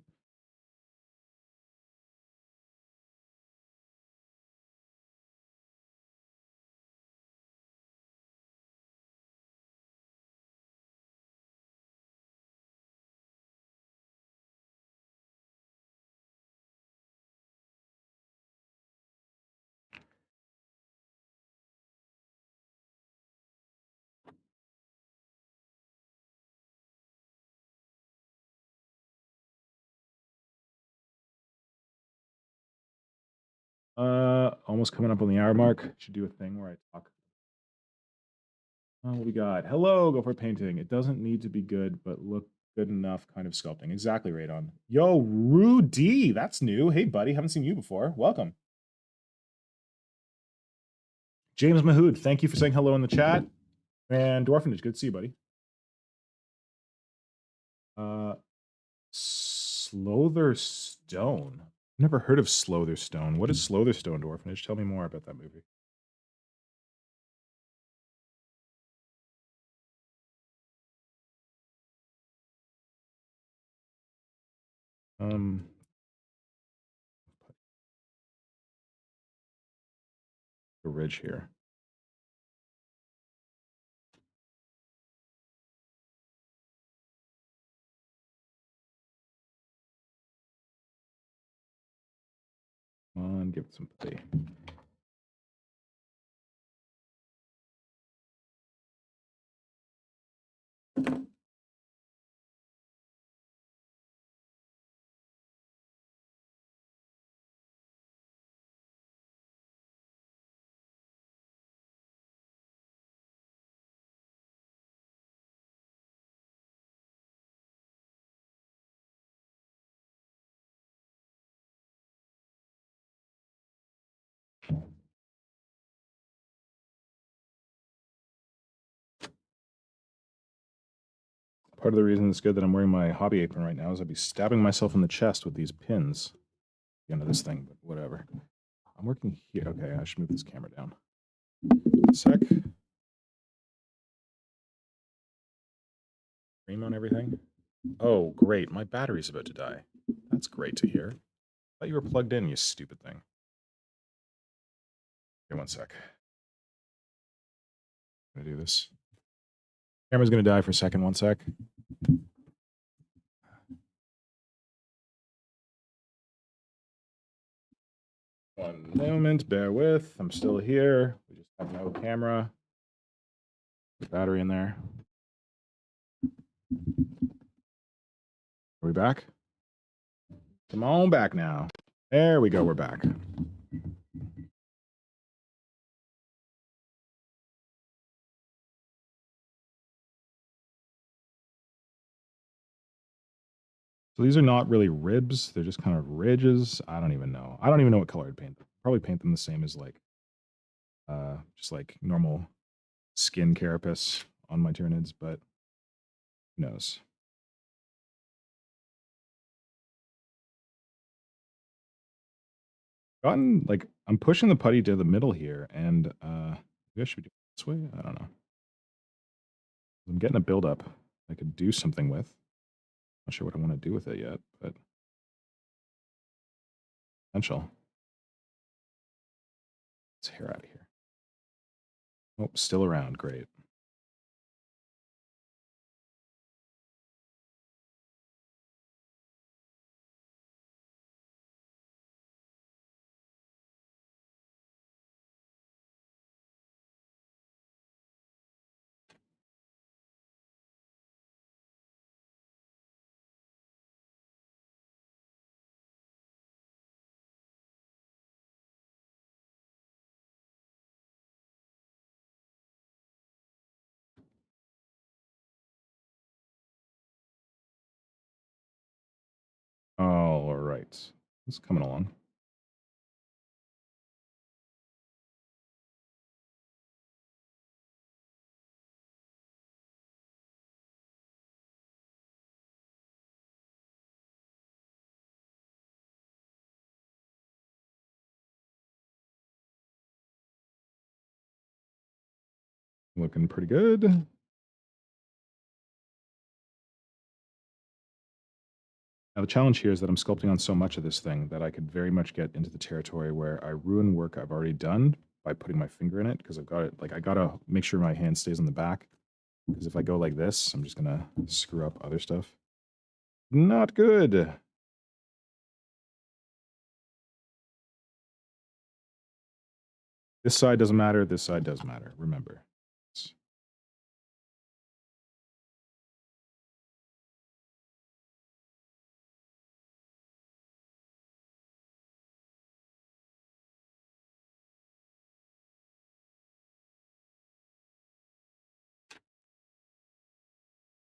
almost coming up on the hour mark. Should do a thing where I talk. What we got? Hello, go for painting. It doesn't need to be good, but look good enough kind of sculpting. Exactly, right on. Yo, Rudy, that's new. Hey, buddy, haven't seen you before. Welcome. James Mahood, thank you for saying hello in the chat. And Dwarfenage, good to see you, buddy. Slother Stone. Never heard of Slother Stone. What is Slother Stone, Dwarfenage? Tell me more about that movie. The ridge here. Come on, give it some play. Part of the reason it's good that I'm wearing my hobby apron right now is I'd be stabbing myself in the chest with these pins. The end of this thing, but whatever. I'm working here. Okay, I should move this camera down. A sec. Cream on everything. Oh, great. My battery's about to die. That's great to hear. I thought you were plugged in, you stupid thing. Here, one sec. I'm gonna do this. Camera's gonna die for a second. One sec. One moment, bear with. I'm still here. We just have no camera. Battery in there. Are we back? Come on back now. There we go. We're back. So these are not really ribs. They're just kind of ridges. I don't even know. I don't even know what color I'd paint them. Probably paint them the same as like, just like normal skin carapace on my Tyranids, but who knows? Gotten like I'm pushing the putty to the middle here, and maybe I should be doing it this way. I don't know. I'm getting a buildup I could do something with. Not sure what I want to do with it yet, but potential. Let's hair out of here. Oh, still around. Great. All right. It's coming along. Looking pretty good. Now, the challenge here is that I'm sculpting on so much of this thing that I could very much get into the territory where I ruin work I've already done by putting my finger in it, because I've got it, like, I gotta make sure my hand stays on the back, because if I go like this, I'm just gonna screw up other stuff. Not good. This side doesn't matter, this side does matter, remember.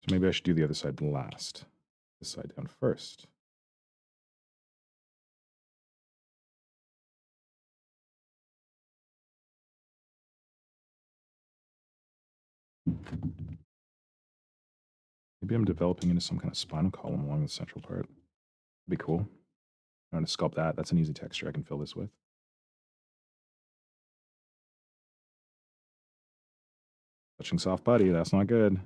So maybe I should do the other side last. This side down first. Maybe I'm developing into some kind of spinal column along the central part. That'd be cool. I'm going to sculpt that. That's an easy texture I can fill this with. Touching soft body, that's not good.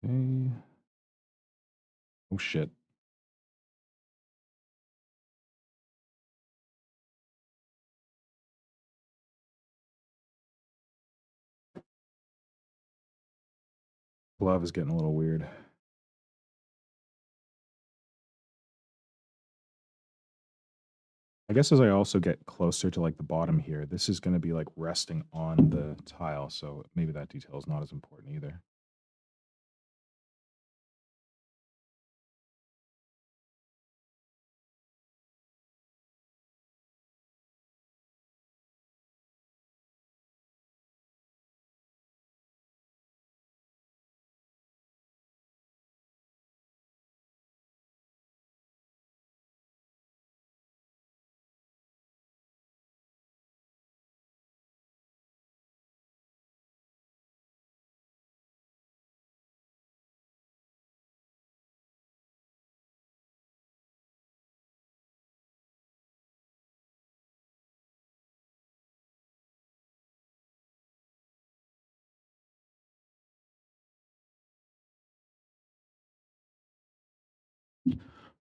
Okay. Oh shit. Glove is getting a little weird. I guess as I also get closer to like the bottom here, this is going to be like resting on the tile, so maybe that detail is not as important either.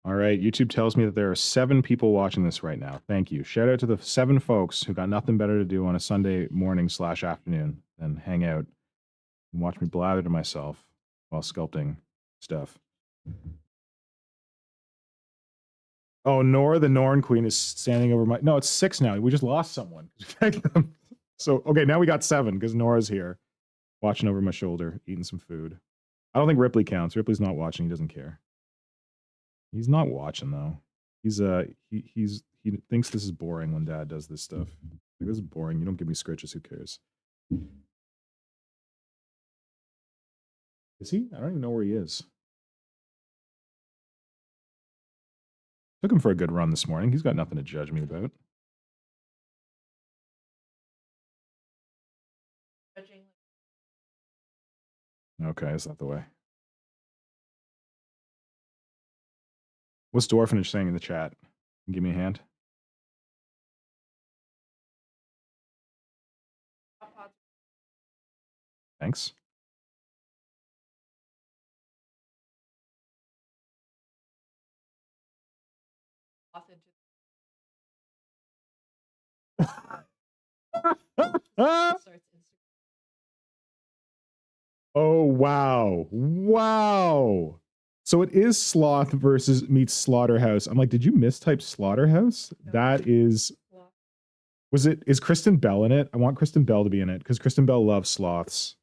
All right, YouTube tells me that there are 7 people watching this right now. Thank you. Shout out to the 7 folks who got nothing better to do on a Sunday morning / afternoon than hang out and watch me blather to myself while sculpting stuff. Oh, Nora, the Norn Queen, is standing over my... No, it's 6 now. We just lost someone. So, okay, now we got 7 because Nora's here, watching over my shoulder, eating some food. I don't think Ripley counts. Ripley's not watching. He doesn't care. He's not watching though. He's he thinks this is boring when Dad does this stuff. Like, this is boring. You don't give me scritches. Who cares? Is he? I don't even know where he is. Took him for a good run this morning. He's got nothing to judge me about. Okay, is that the way? What's Dwarfenage saying in the chat? Give me a hand. Thanks. Oh, wow. Wow. So it is Sloth versus meets Slaughterhouse. I'm like, did you mistype Slaughterhouse? That is... Is Kristen Bell in it? I want Kristen Bell to be in it because Kristen Bell loves sloths.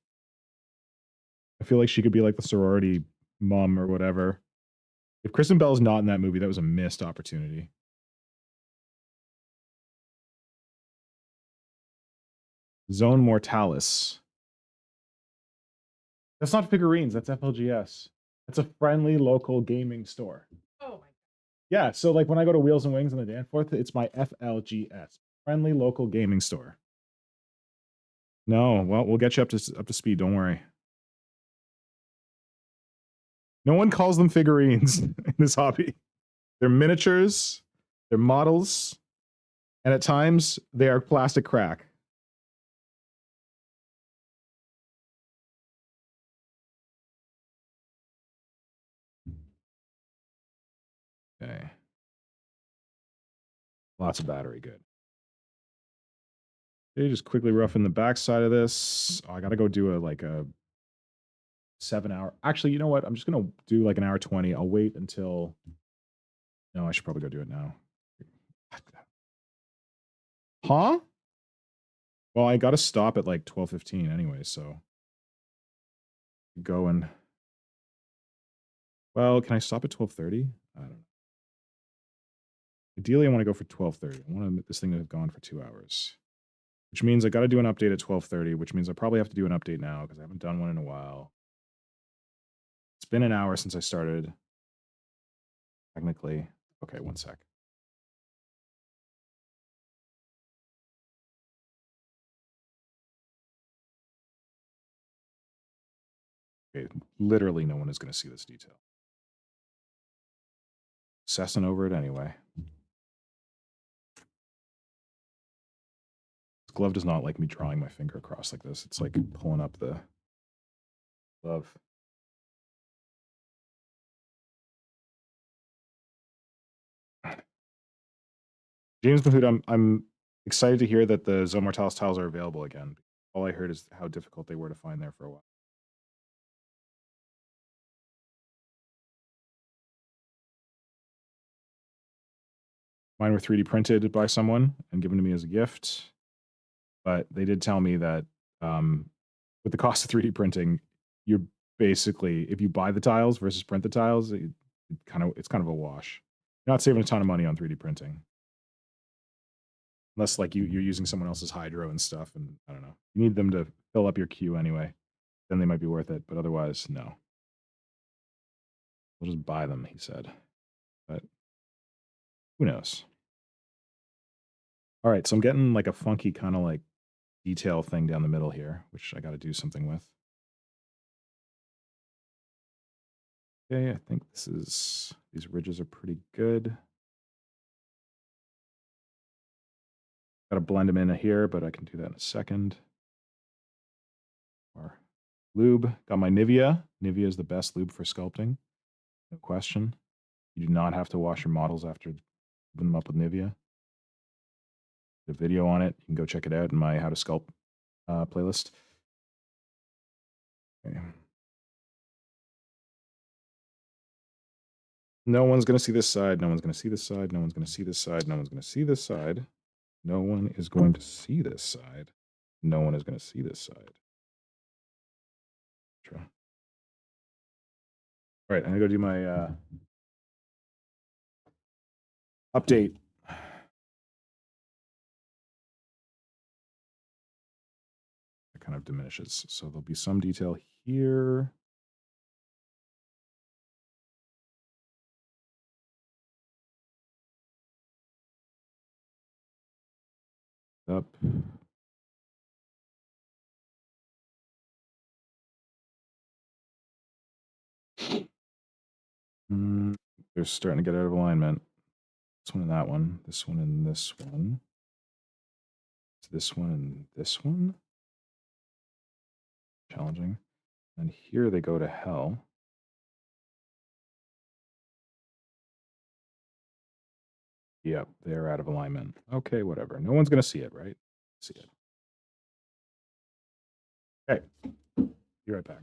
I feel like she could be like the sorority mom or whatever. If Kristen Bell's not in that movie, that was a missed opportunity. Zone Mortalis. That's not figurines. That's FLGS. That's a friendly local gaming store. Oh my. Yeah, so like when I go to Wheels and Wings on the Danforth, it's my FLGS, friendly local gaming store. No, well, we'll get you up to speed. Don't worry. No one calls them figurines in this hobby. They're miniatures, they're models, and at times they are plastic crack. Okay. Lots of battery, good. Okay, just quickly roughing the backside of this. Oh, I gotta go do a 7 hour. Actually, you know what? I'm just gonna do like an hour 20. I'll wait until. No, I should probably go do it now. Huh? Well, I gotta stop at like 12:15 anyway, so go and. Well, can I stop at 12:30? I don't know. Ideally, I want to go for 12:30. I want this thing to have gone for 2 hours, which means I got to do an update at 12:30, which means I probably have to do an update now because I haven't done one in a while. It's been an hour since I started. Technically. Okay, one sec. Okay, literally no one is going to see this detail. Obsessing over it anyway. This glove does not like me drawing my finger across like this. It's like pulling up the glove. James Mahood, I'm excited to hear that the Zone Mortalis tiles are available again. All I heard is how difficult they were to find there for a while. Mine were 3D printed by someone and given to me as a gift. But they did tell me that with the cost of 3D printing, you're basically, if you buy the tiles versus print the tiles, it's kind of a wash. You're not saving a ton of money on 3D printing. Unless like you're using someone else's hydro and stuff, and I don't know. You need them to fill up your queue anyway. Then they might be worth it, but otherwise, no. We'll just buy them, he said. But who knows? All right, so I'm getting like a funky kind of like detail thing down the middle here, which I got to do something with. Okay, I think these ridges are pretty good. Got to blend them in here, but I can do that in a second. Or lube. Got my Nivea. Nivea is the best lube for sculpting. No question. You do not have to wash your models after lubing them up with Nivea. The video on it. You can go check it out in my How to Sculpt playlist. Okay. No one's going to see this side. No one's going to see this side. No one's going to see this side. No one's going to see this side. No one is going to see this side. No one is going to see this side. All right, I'm going to go do my update. It kind of diminishes. So there'll be some detail here. Up. They're starting to get out of alignment. This one and that one. This one and this one. This one and this one. Challenging. And here they go to hell. Yep, they're out of alignment. Okay, whatever. No one's going to see it, right? See it. Okay. Be right back.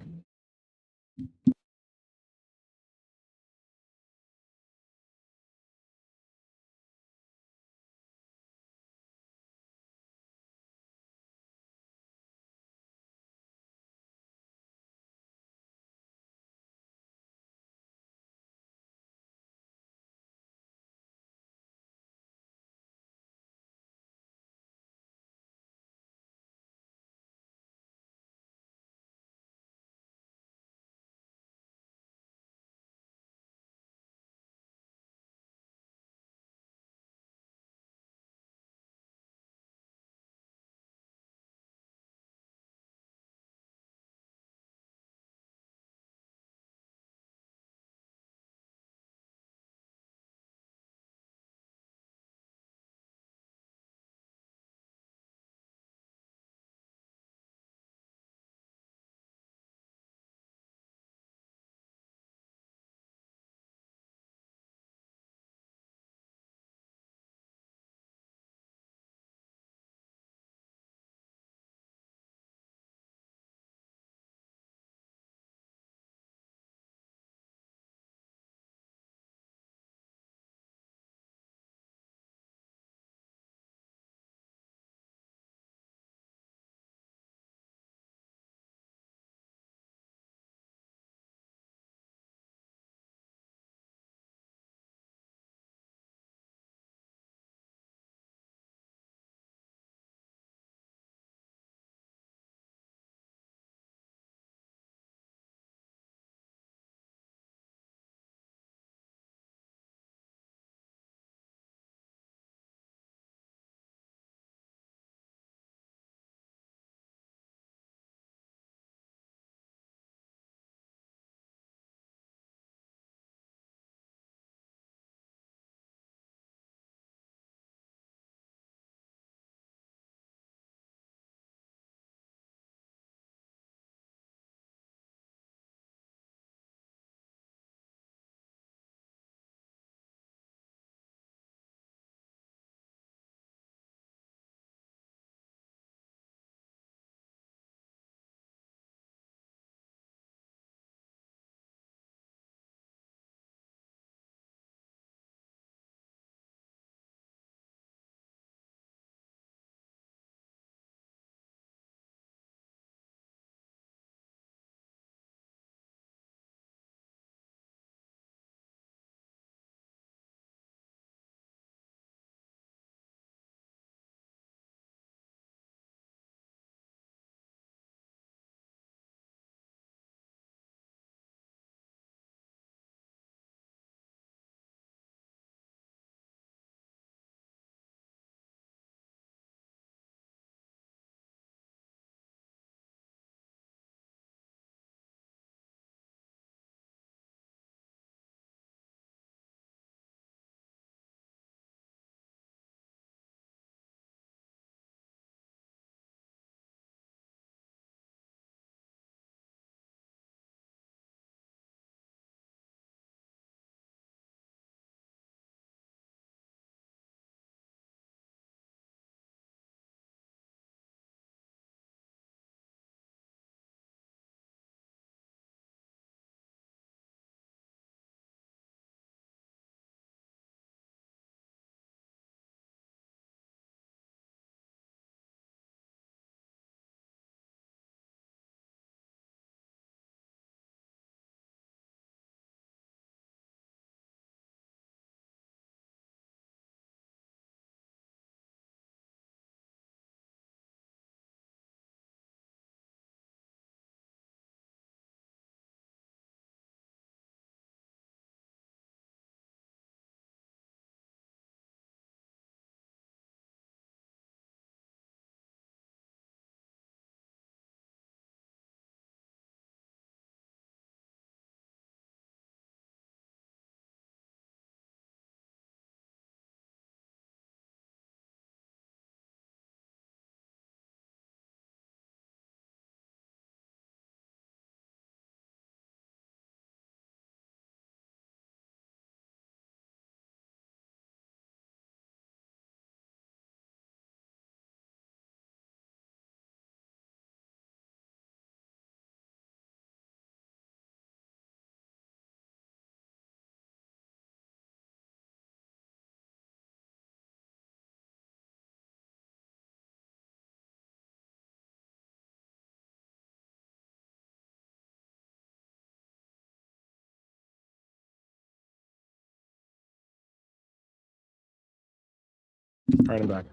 All right, I'm back.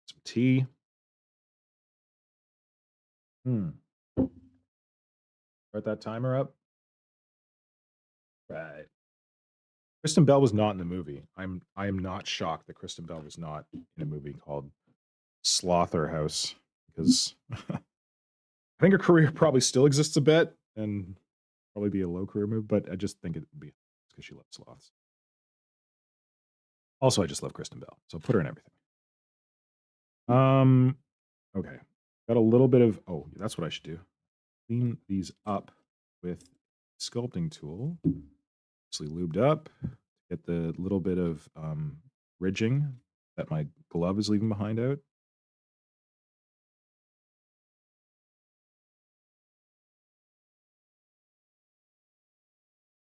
Some tea. Start that timer up. Right. Kristen Bell was not in the movie. I am not shocked that Kristen Bell was not in a movie called Slaughterhouse because I think her career probably still exists a bit and probably be a low career move, but I just think it would be because she loves sloths. Also, I just love Kristen Bell, so put her in everything. Okay. Got a little bit of that's what I should do. Clean these up with sculpting tool. Mostly lubed up. Get the little bit of ridging that my glove is leaving behind out.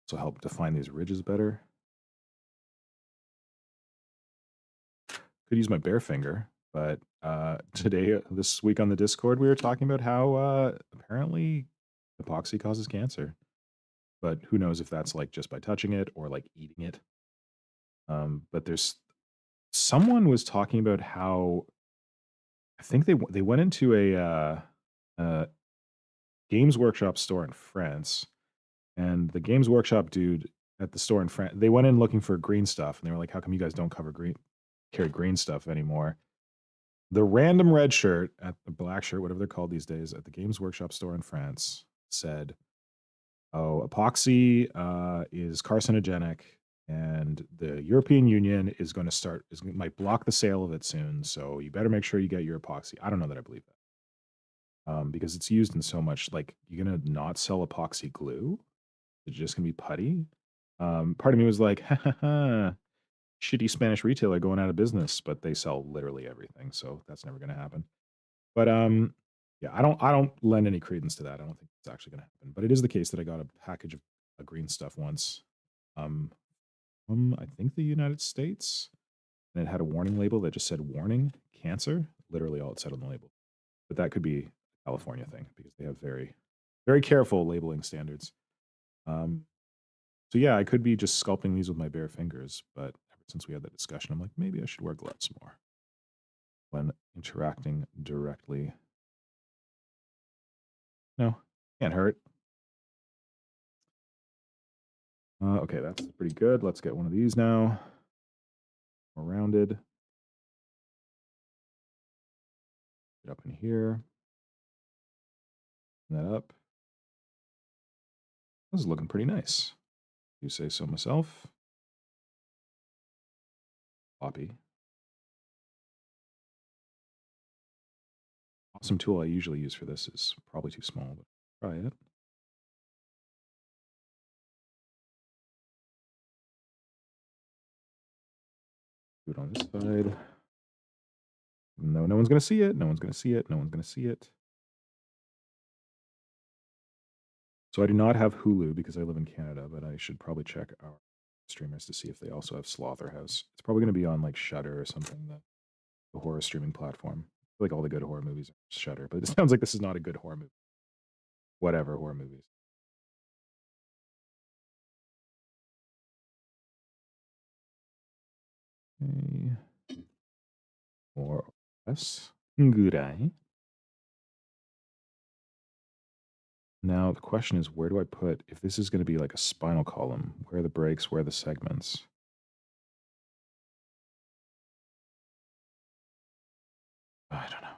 So help define these ridges better. Could use my bare finger, but today, this week on the Discord, we were talking about how apparently epoxy causes cancer. But who knows if that's like just by touching it or like eating it. But there's someone was talking about how I think they went into a Games Workshop store in France, and the Games Workshop dude at the store in France, they went in looking for green stuff, and they were like, "How come you guys don't carry green stuff anymore?" The random red shirt at the black shirt, whatever they're called these days, at the Games Workshop store in France said, "Oh, epoxy is carcinogenic, and the European Union is going to might block the sale of it soon. So you better make sure you get your epoxy." I don't know that I believe that because it's used in so much. Like, you're gonna not sell epoxy glue? It's just gonna be putty. Part of me was like, ha, ha, ha, shitty Spanish retailer going out of business, but they sell literally everything, so that's never gonna happen. But yeah, I don't lend any credence to that. I don't think it's actually gonna happen. But it is the case that I got a package of green stuff once, um, from I think the United States, and it had a warning label that just said "warning cancer." Literally all it said on the label. But that could be a California thing because they have very, very careful labeling standards. Um, so yeah, I could be just sculpting these with my bare fingers, but ever since we had that discussion, I'm like, maybe I should wear gloves more when interacting directly. No, can't hurt. Okay, that's pretty good. Let's get one of these now. More rounded. Get up in here. That up. This is looking pretty nice. You say so myself. Floppy. Awesome tool I usually use for this is probably too small, but try it. Do it on this side. No, no one's going to see it. No one's going to see it. No one's going to see it. So I do not have Hulu because I live in Canada, but I should probably check our streamers to see if they also have Slaughterhouse. It's probably going to be on like Shudder or something, the horror streaming platform. I feel like all the good horror movies are Shudder, but it sounds like this is not a good horror movie. Whatever horror movies. Okay. More or less. Good. Now the question is, where do I put, if this is going to be like a spinal column, where are the breaks, where are the segments? I don't know.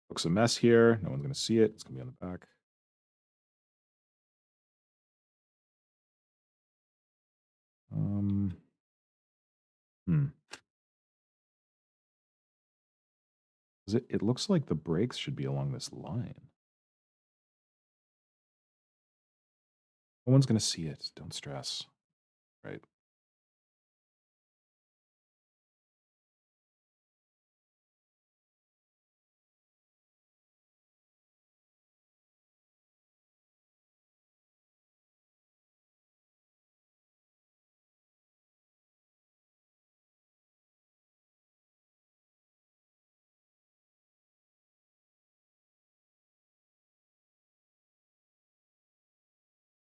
Looks a mess here. No one's going to see it. It's going to be on the back. Hmm. It looks like the breaks should be along this line. No one's going to see it. Don't stress. Right.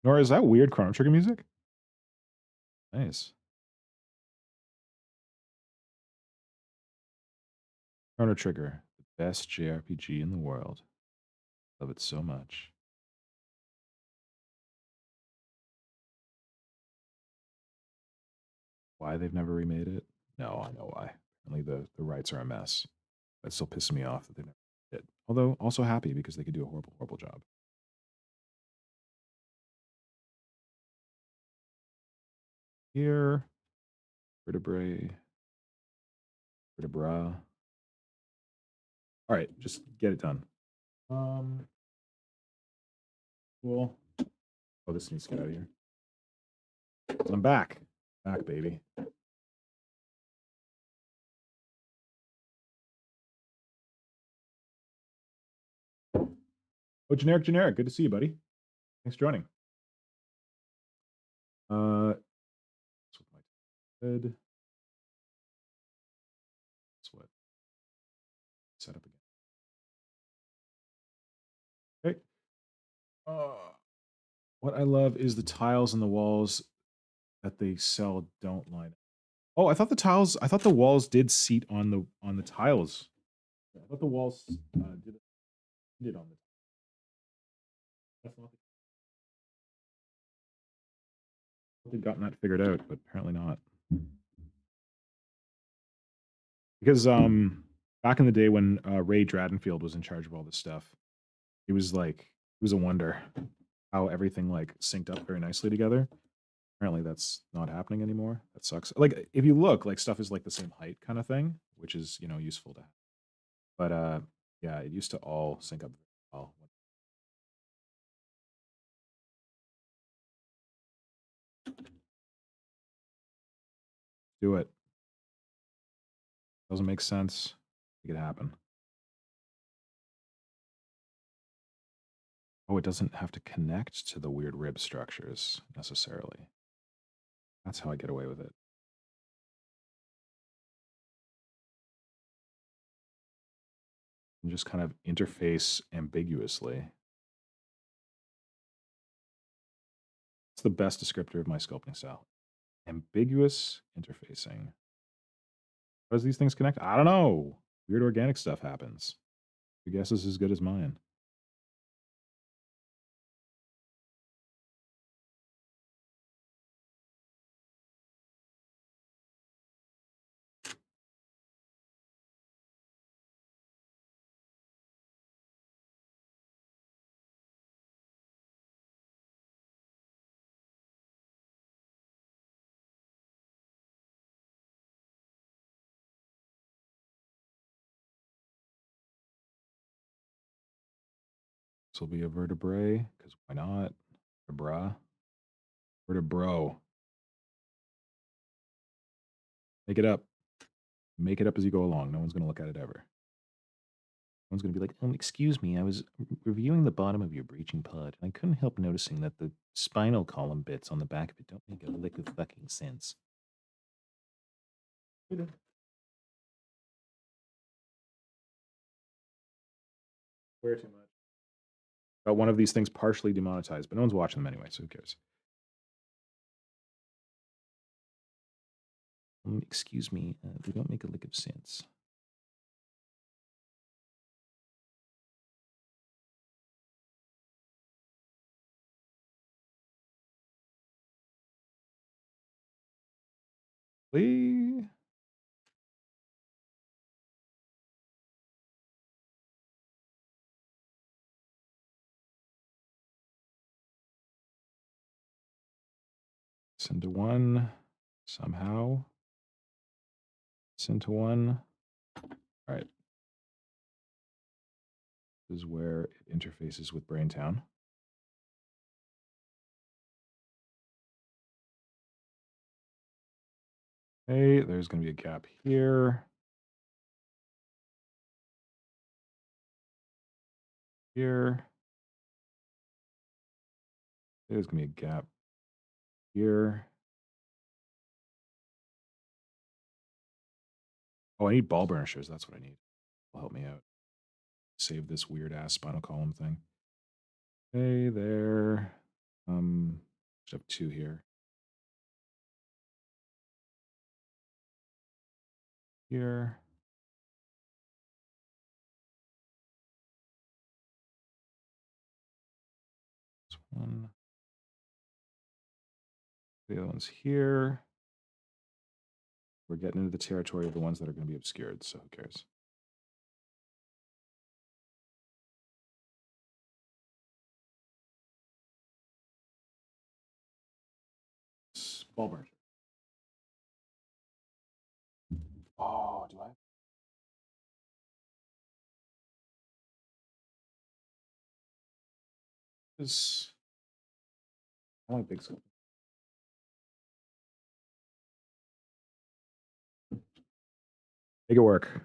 Nora, is that weird Chrono Trigger music? Nice. Chrono Trigger, the best JRPG in the world. Love it so much. Why they've never remade it? No, I know why. Apparently the rights are a mess. That still pisses me off that they never did. Although also happy because they could do a horrible, horrible job. Here, vertebrae, vertebra. All right, just get it done. Cool. Oh, this needs to get out of here. I'm back. Back, baby. Oh, generic. Good to see you, buddy. Thanks for joining. That's what my head. That's what set up again. Okay. What I love is the tiles and the walls that they sell don't line up. Oh, I thought the walls did seat on the tiles. I thought the walls did on the. That's not. They've gotten that figured out, but apparently not. Because back in the day when Ray Dradenfield was in charge of all this stuff, it was a wonder how everything like synced up very nicely together. Apparently that's not happening anymore. That sucks. Like if you look, like stuff is like the same height kind of thing, which is, useful to have. But yeah, it used to all sync up very well. Do it. Doesn't make sense. Make it happen. Oh, it doesn't have to connect to the weird rib structures necessarily. That's how I get away with it. And just kind of interface ambiguously. It's the best descriptor of my sculpting style. Ambiguous interfacing. How does these things connect? I don't know. Weird organic stuff happens. Your guess is as good as mine. This will be a vertebrae, because why not? Vertebra. Vertebro. Make it up. Make it up as you go along. No one's going to look at it ever. One's going to be like, excuse me, I was reviewing the bottom of your breaching pod, and I couldn't help noticing that the spinal column bits on the back of it don't make a lick of fucking sense. Where too much. Got one of these things partially demonetized, but no one's watching them anyway, so who cares? Excuse me, they don't make a lick of sense. Please. Send to one somehow. Send to one. All right. This is where it interfaces with Braintown. Okay, there's going to be a gap here. Here. There's going to be a gap here. Oh, I need ball burnishers. That's what I need. Will help me out. Save this weird ass spinal column thing. Okay, there. Just have 2 here. Here. This one. The other one's here. We're getting into the territory of the ones that are going to be obscured, so who cares? Ball burner. Oh, do I? This. I want a big scope. Make it work.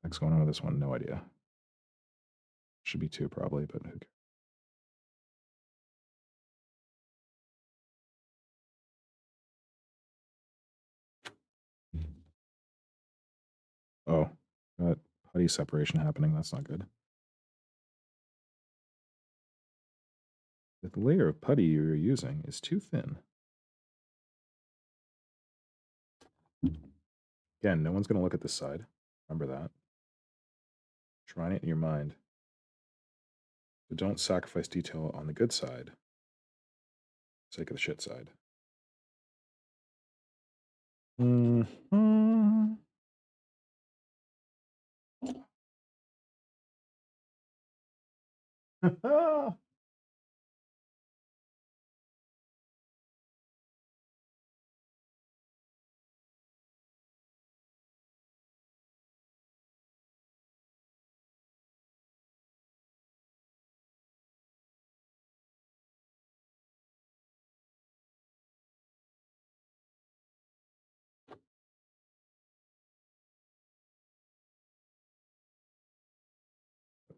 What's going on with this one? No idea. Should be 2 probably, but who cares? Oh, got putty separation happening. That's not good. The layer of putty you're using is too thin. Again, no one's going to look at this side. Remember that. Shrine it in your mind. But don't sacrifice detail on the good side for the sake of the shit side. Mm-hmm.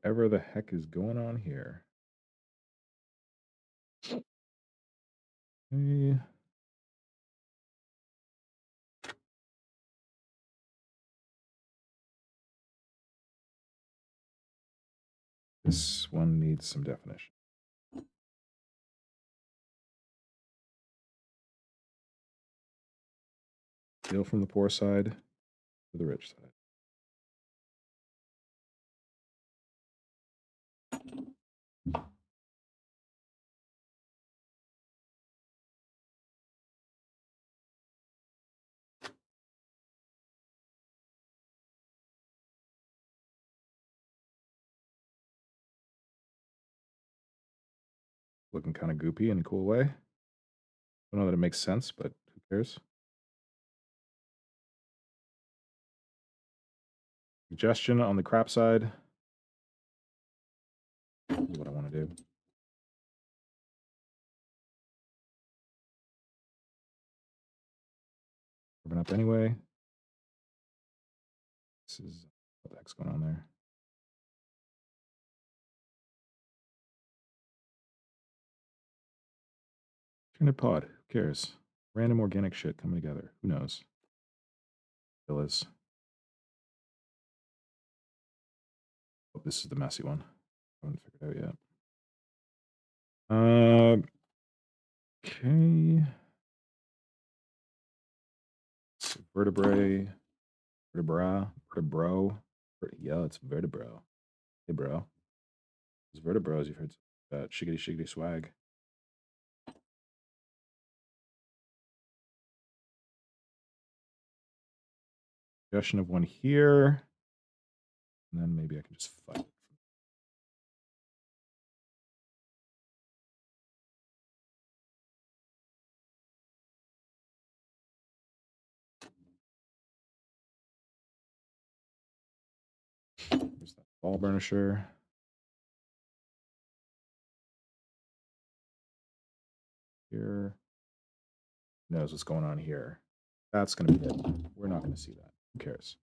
Whatever the heck is going on here. Okay. This one needs some definition. Heal from the poor side to the rich side. Looking kind of goopy in a cool way. Don't know that it makes sense, but who cares? Suggestion on the crap side. This is what I want to do. Moving up anyway. This is what the heck's going on there. Tyranid pod. Who cares? Random organic shit coming together. Who knows? Still is. Oh, this is the messy one. I haven't figured it out yet. Okay. So vertebrae. Vertebro. Yeah, it's vertebro. Hey, bro. Those vertebros, you've heard about shiggity swag. Suggestion of one here. And then maybe I can just fight. There's that ball burnisher. Here. Knows what's going on here. That's going to be it. We're not going to see that. Who cares?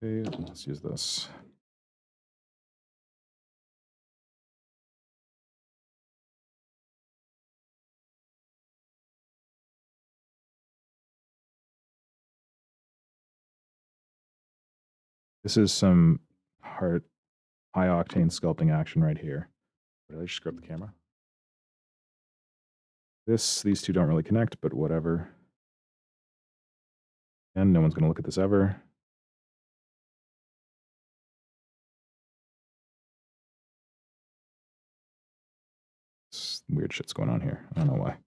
Okay, let's use this. This is some high octane sculpting action right here. Did I just screw up the camera? These two don't really connect, but whatever. And no one's going to look at this ever. Weird shit's going on here. I don't know why.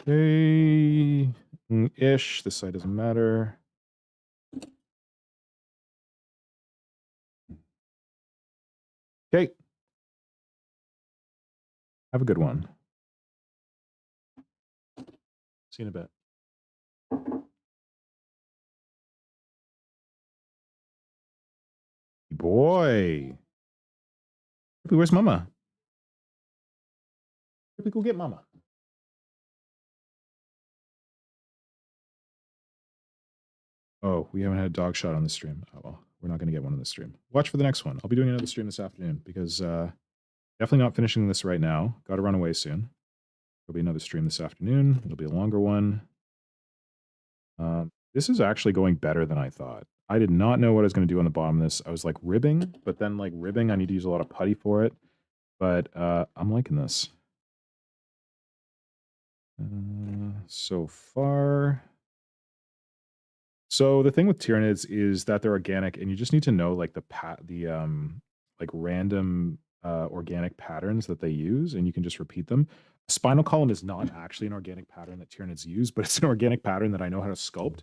Okay. Ish. This side doesn't matter. Okay. Have a good one. See you in a bit. Boy. Where's Mama? Maybe go get Mama. Oh, we haven't had a dog shot on the stream. Oh, well, we're not going to get one on the stream. Watch for the next one. I'll be doing another stream this afternoon because definitely not finishing this right now. Got to run away soon. There'll be another stream this afternoon. It'll be a longer one. This is actually going better than I thought. I did not know what I was going to do on the bottom of this. I was like ribbing, but then like ribbing, I need to use a lot of putty for it. But I'm liking this. So far. So the thing with Tyranids is that they're organic, and you just need to know like like random organic patterns that they use, and you can just repeat them. Spinal column is not actually an organic pattern that Tyranids use, but it's an organic pattern that I know how to sculpt.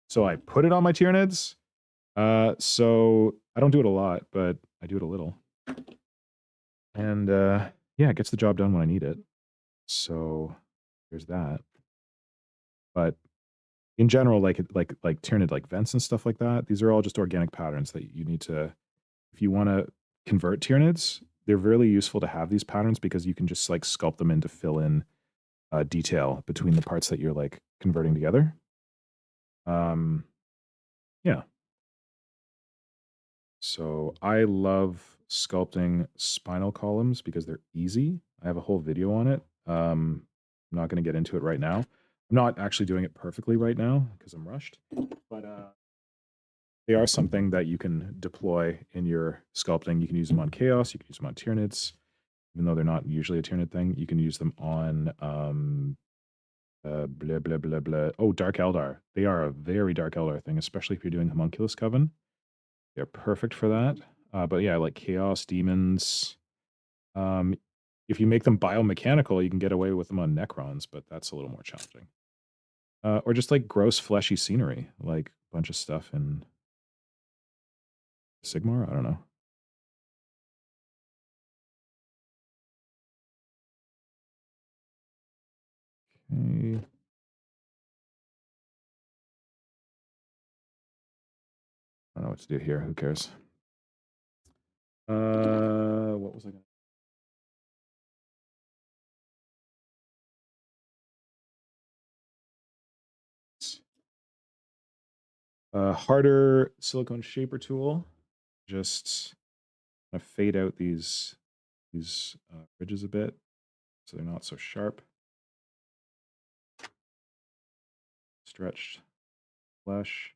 So I put it on my Tyranids. So I don't do it a lot, but I do it a little. And yeah, it gets the job done when I need it. So there's that. But in general, like Tyranid, like vents and stuff like that, these are all just organic patterns that you need to, if you want to convert Tyranids, they're really useful to have these patterns because you can just like sculpt them in to fill in detail between the parts that you're like converting together. Yeah. So I love sculpting spinal columns because they're easy. I have a whole video on it. I'm not going to get into it right now. I'm not actually doing it perfectly right now because I'm rushed, but they are something that you can deploy in your sculpting. You can use them on Chaos. You can use them on Tyranids, even though they're not usually a Tyranid thing. You can use them on blah blah blah blah. Oh, Dark Eldar. They are a very Dark Eldar thing, especially if you're doing Homunculus Coven. They're perfect for that. But yeah, like Chaos Demons. If you make them biomechanical, you can get away with them on Necrons, but that's a little more challenging. Or just like gross fleshy scenery, like a bunch of stuff in Sigmar. I don't know. Okay. I don't know what to do here. Who cares? What was I going to? Harder silicone shaper tool. Just gonna fade out these ridges a bit so they're not so sharp. Stretched flesh.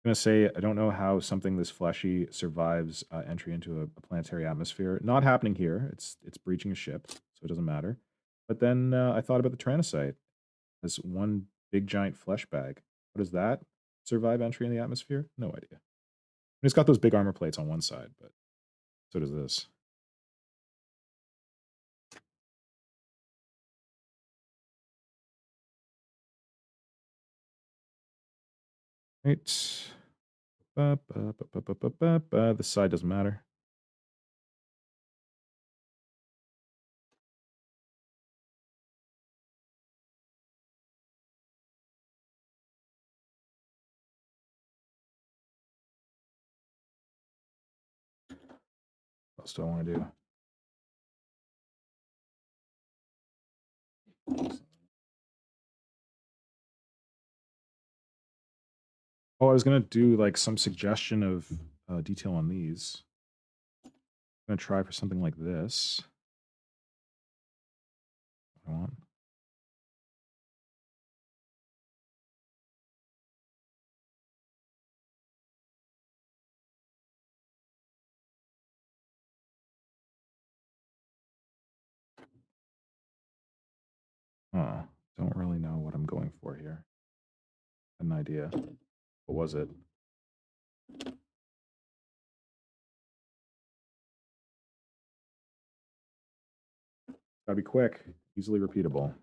I'm gonna say I don't know how something this fleshy survives entry into a planetary atmosphere. Not happening here. It's breaching a ship, so it doesn't matter. But then I thought about the Tyrannocyte as one big giant flesh bag. What does that survive entry in the atmosphere? No idea. And it's got those big armor plates on one side, but so does this. Right. This side doesn't matter. else do I want to do? Oh, I was gonna do like some suggestion of detail on these. I'm gonna try for something like this. I want. Don't really know what I'm going for here. An idea. What was it? Gotta be quick, easily repeatable.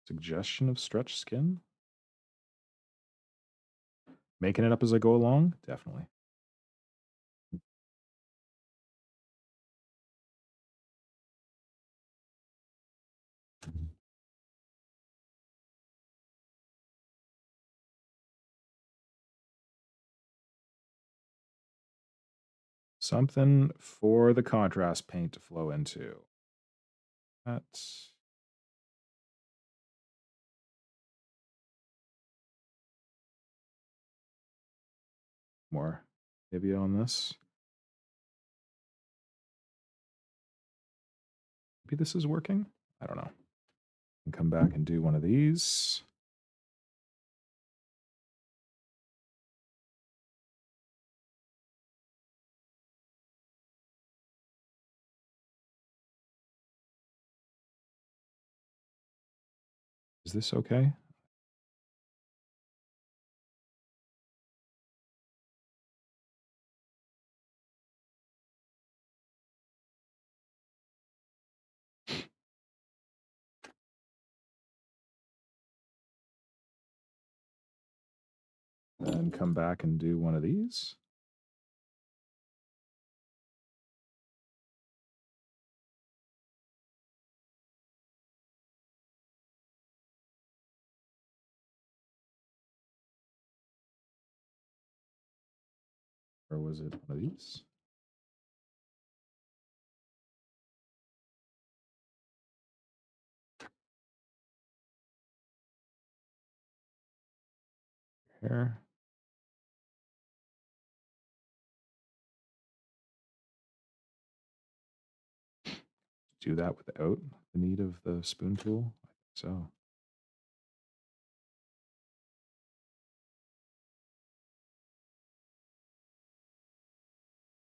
Suggestion of stretch skin? Making it up as I go along? Definitely. Something for the contrast paint to flow into. That's more maybe on this. Maybe this is working. I don't know. And come back and do one of these. Is this okay? And come back and do one of these. Or was it one of these? Here. Do that without the need of the spoon tool? I think so.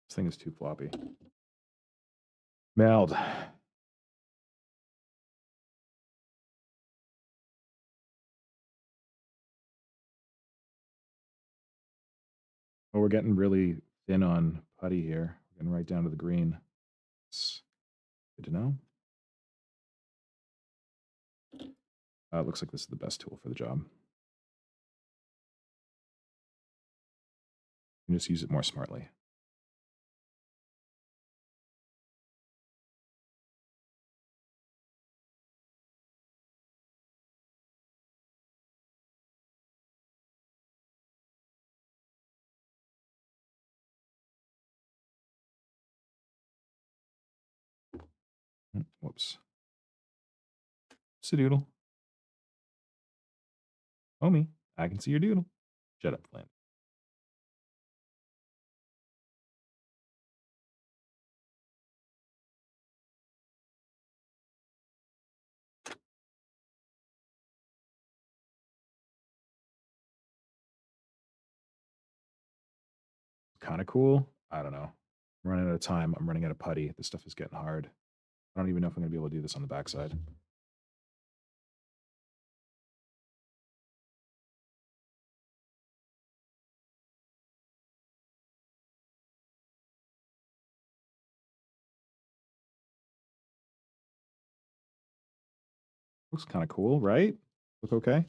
This thing is too floppy. Meld. Oh, we're getting really thin on putty here. We're getting right down to the green. It's good to know. It looks like this is the best tool for the job. You can just use it more smartly. Whoops. Doodle. Homie, I can see your doodle. Shut up, Flynn. Kind of cool. I don't know. I'm running out of time. I'm running out of putty. This stuff is getting hard. I don't even know if I'm going to be able to do this on the backside. Looks kind of cool, right? Look okay?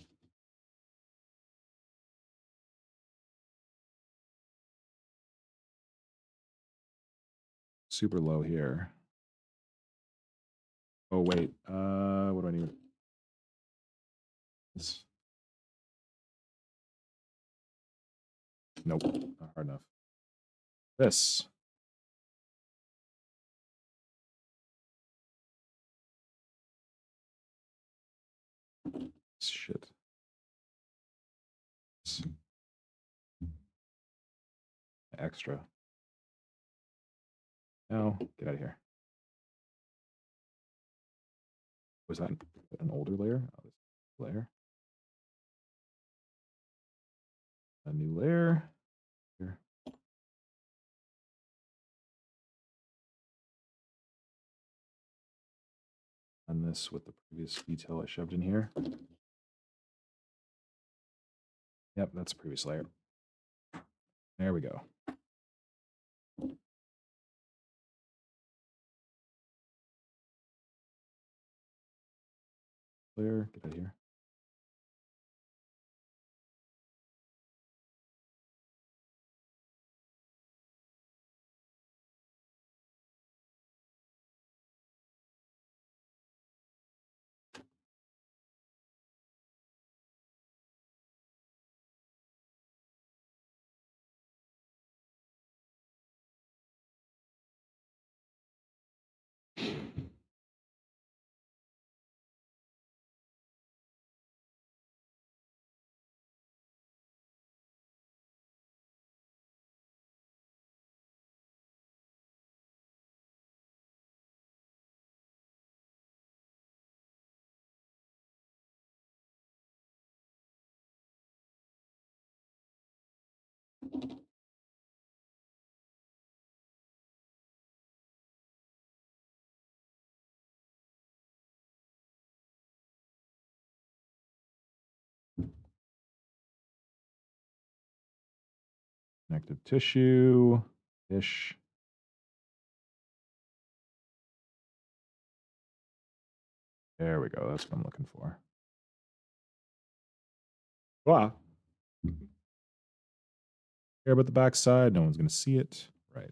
Super low here. Oh, wait. What do I need? This. Nope, not hard enough. This. Shit. Extra. No, get out of here. Was that an older layer? Oh, this layer. A new layer. Here. And this with the previous detail I shoved in here. Yep, that's a previous layer. There we go. Layer, get out of here. Connective tissue. Ish. There we go. That's what I'm looking for. Wow. Care about the backside. No one's going to see it. Right.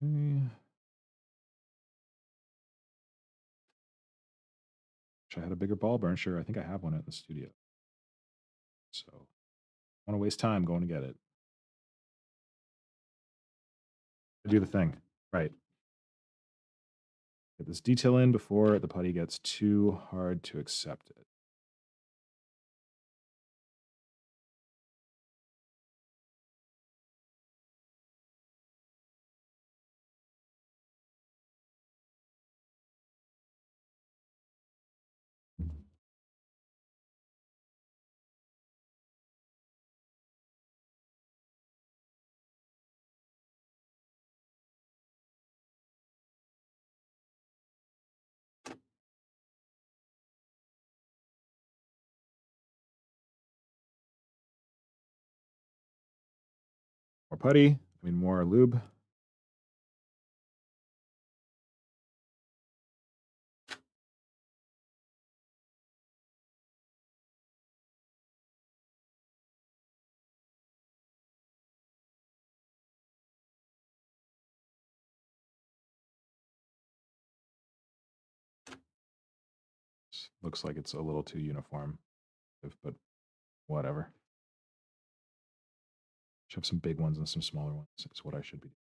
Okay. Wish I had a bigger ball burnisher. I think I have one at the studio. So I want to waste time going to get it. Do the thing. Right. Get this detail in before the putty gets too hard to accept it. More putty. I mean, more lube. Looks like it's a little too uniform, but whatever. Should have some big ones and some smaller ones. It's what I should be doing.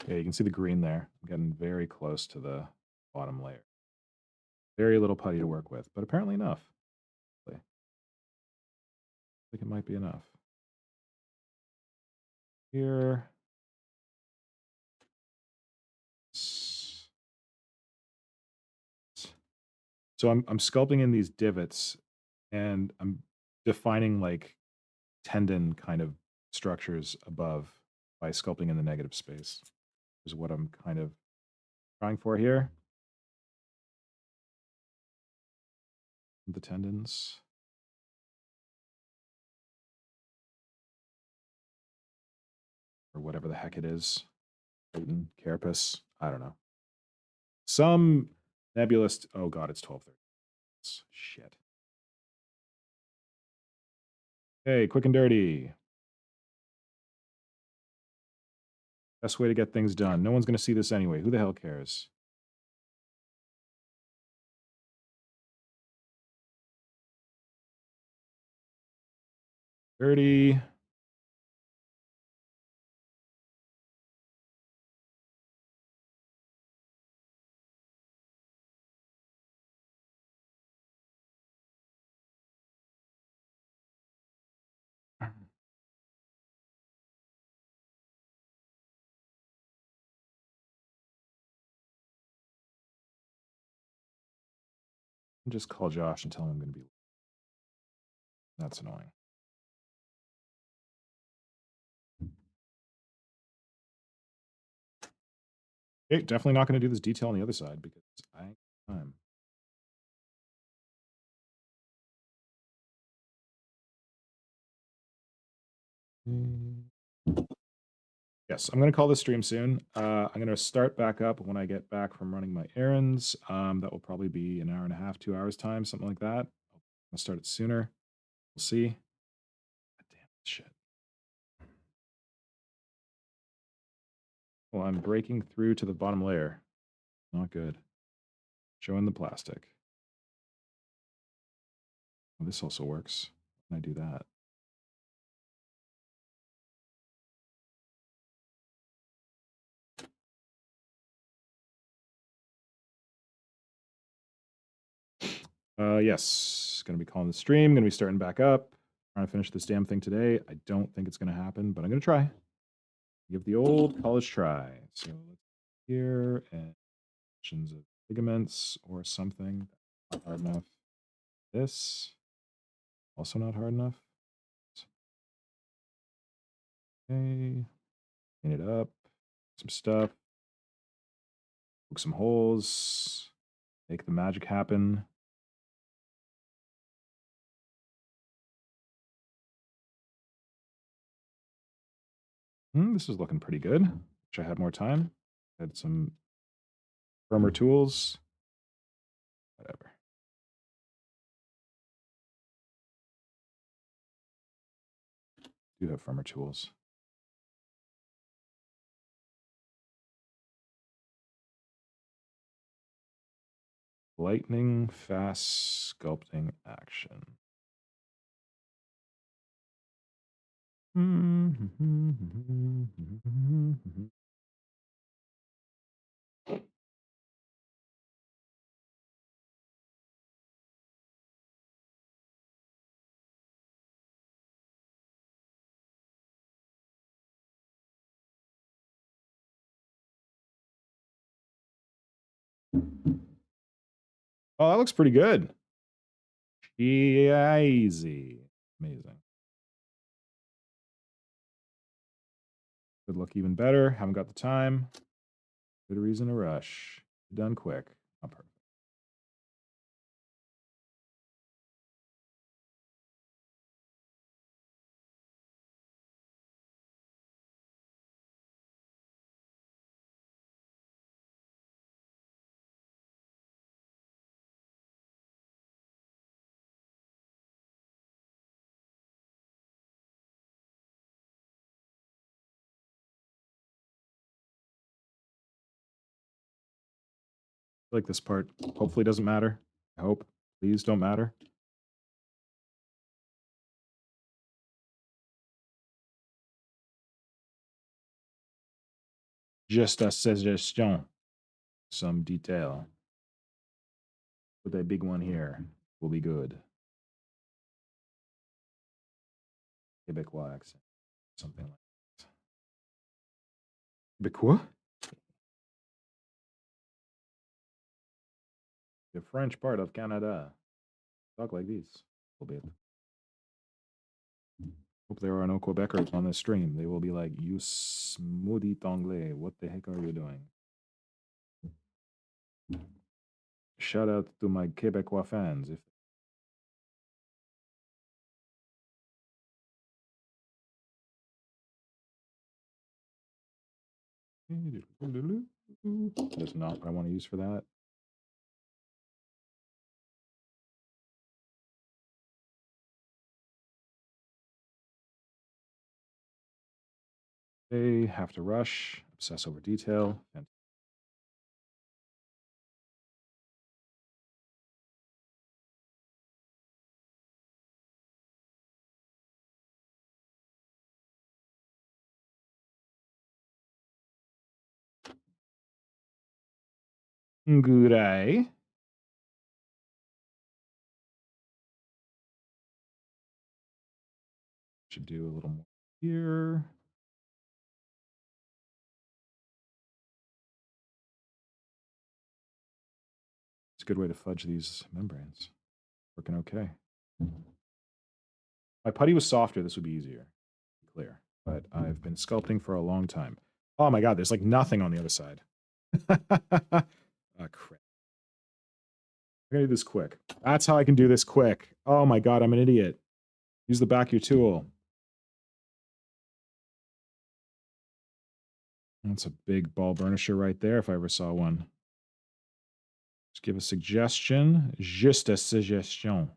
Okay, you can see the green there. I'm getting very close to the bottom layer. Very little putty to work with, but apparently enough. I think it might be enough. Here. So I'm sculpting in these divots and I'm defining like tendon kind of structures above by sculpting in the negative space is what I'm kind of trying for here. The tendons. Or whatever the heck it is. Titan, carapace. I don't know. Some nebulous. Oh god, it's 12:30. Shit. Hey, quick and dirty. Best way to get things done. No one's going to see this anyway. Who the hell cares? Dirty. Just call Josh and tell him I'm going to be. That's annoying. Okay, definitely not going to do this detail on the other side because I ain't got time. Yes, I'm going to call this stream soon. I'm going to start back up when I get back from running my errands. That will probably be an hour and a half, 2 hours time, something like that. I'll start it sooner. We'll see. God damn shit. Well, I'm breaking through to the bottom layer. Not good. Showing the plastic. Well, this also works. When I do that. Yes, gonna be calling the stream. Gonna be starting back up. Trying to finish this damn thing today. I don't think it's gonna happen, but I'm gonna try. Give the old college try. So let's here and options of ligaments or something. Not hard enough. This also not hard enough. Okay, clean it up. Some stuff. Poke some holes. Make the magic happen. This is looking pretty good. Wish I had more time. Had some firmer tools. Whatever. Do have firmer tools. Lightning fast sculpting action. Oh, that looks pretty good. Easy. Amazing. Could look even better. Haven't got the time. Good reason to rush. Done quick. Not perfect. Like this part hopefully doesn't matter. I hope. Please don't matter. Just a suggestion. Some detail. Put that big one here. Will be good. Quebecois accent. Something like that. Quebecois? The French part of Canada. Talk like this. A little bit. Hope there are no Quebecers on this stream. They will be like, you maudit anglais. What the heck are you doing? Shout out to my Quebecois fans. If that's not what I want to use for that. They have to rush, obsess over detail. Good eye. Should do a little more here. It's a good way to fudge these membranes. Working okay. My putty was softer. This would be easier. Clear. But I've been sculpting for a long time. Oh my god, there's like nothing on the other side. Oh, crap. I'm gonna do this quick. That's how I can do this quick. Oh my god, I'm an idiot. Use the back of your tool. That's a big ball burnisher right there if I ever saw one. Just give a suggestion. Juste a suggestion.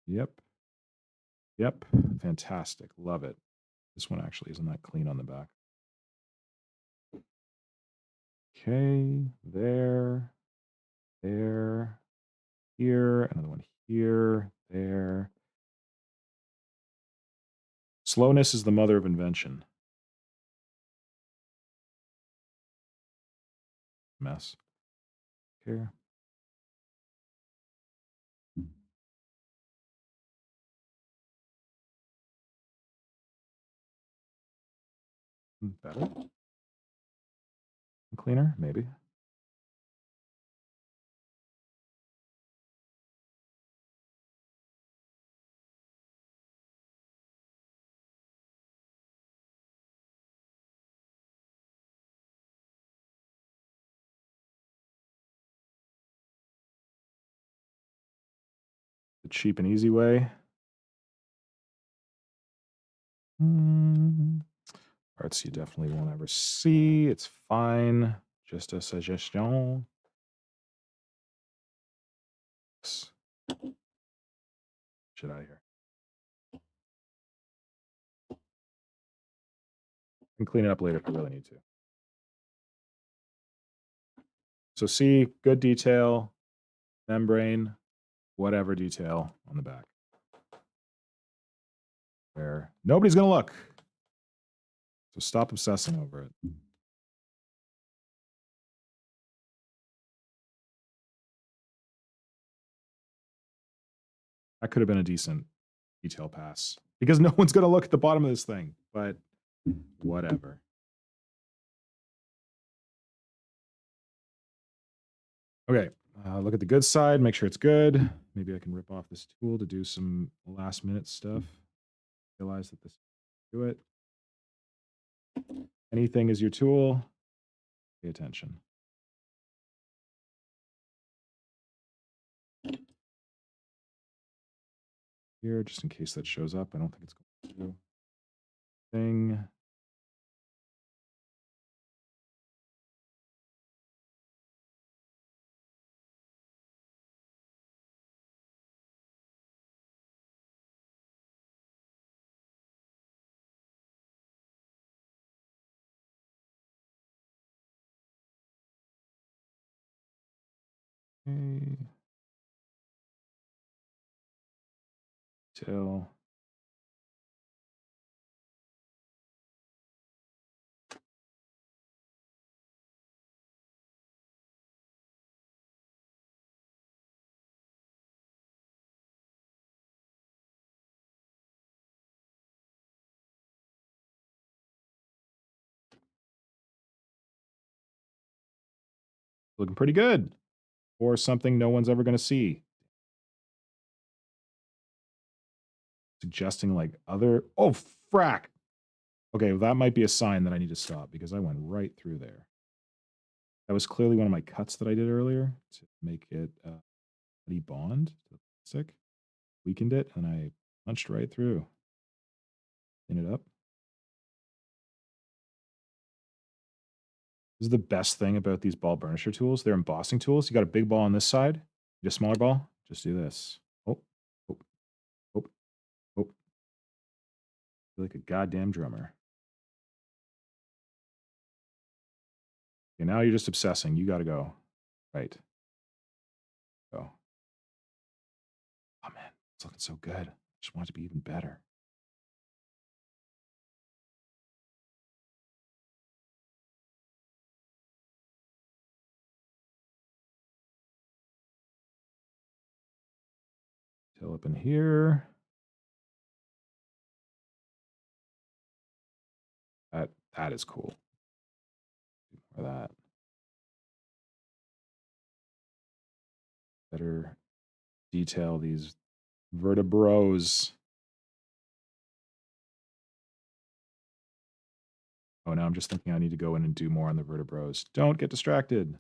Yep. Yep. Fantastic. Love it. This one actually isn't that clean on the back. Okay. There. There. Here. Another one here. There. Slowness is the mother of invention. Mess. Here. Better. Cleaner, maybe. The cheap and easy way. Parts you definitely won't ever see. It's fine. Just a suggestion. Get out of here. I can clean it up later if I really need to. So see, good detail, membrane, whatever detail on the back. Where nobody's going to look. So stop obsessing over it. That could have been a decent detail pass. Because no one's going to look at the bottom of this thing. But whatever. Okay, look at the good side, make sure it's good. Maybe I can rip off this tool to do some last minute stuff. Realize that this do it. Anything is your tool. Pay attention. Here, just in case that shows up. I don't think it's going to do. Thing. Okay. Till. Looking pretty good. Or something no one's ever going to see. Suggesting like other... Oh, frack. Okay, well, that might be a sign that I need to stop because I went right through there. That was clearly one of my cuts that I did earlier to make it bond to the plastic. Weakened it, and I punched right through. Clean it up. This is the best thing about these ball burnisher tools. They're embossing tools. You got a big ball on this side, you a smaller ball, just do this. Oh, oh, oh, oh. Feel like a goddamn drummer. Okay, now you're just obsessing. You got to go. Right. Go. Oh, man. It's looking so good. I just want it to be even better. Till up in here. That is cool. More of that. Better detail these vertebros. Oh, now I'm just thinking I need to go in and do more on the vertebros. Don't get distracted.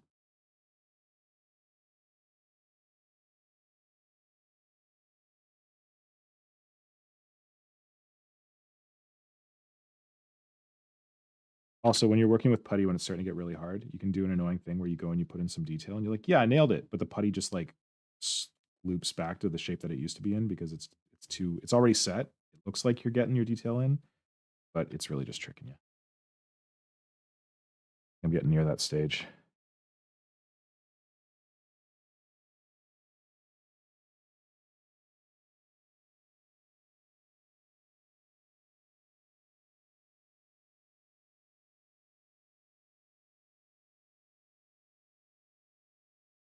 Also, when you're working with putty, when it's starting to get really hard, you can do an annoying thing where you go and you put in some detail and you're like, yeah, I nailed it. But the putty just like loops back to the shape that it used to be in because it's already set. It looks like you're getting your detail in, but it's really just tricking you. I'm getting near that stage.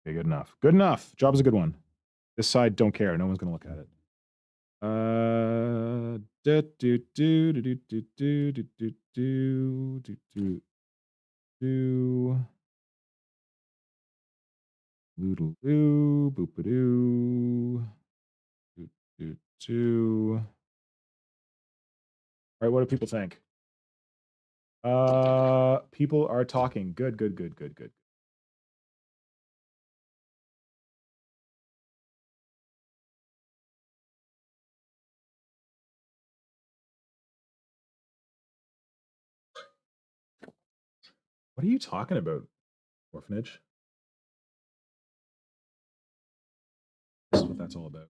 Okay, good enough. Good enough. Job is a good one. This side, don't care. No one's gonna look at it. Do do do do do do do do do do do do. Doodle doo, boop doo, do do do. All right, what do people think? People are talking. Good, good, good, good, good. What are you talking about, orphanage? This is what that's all about.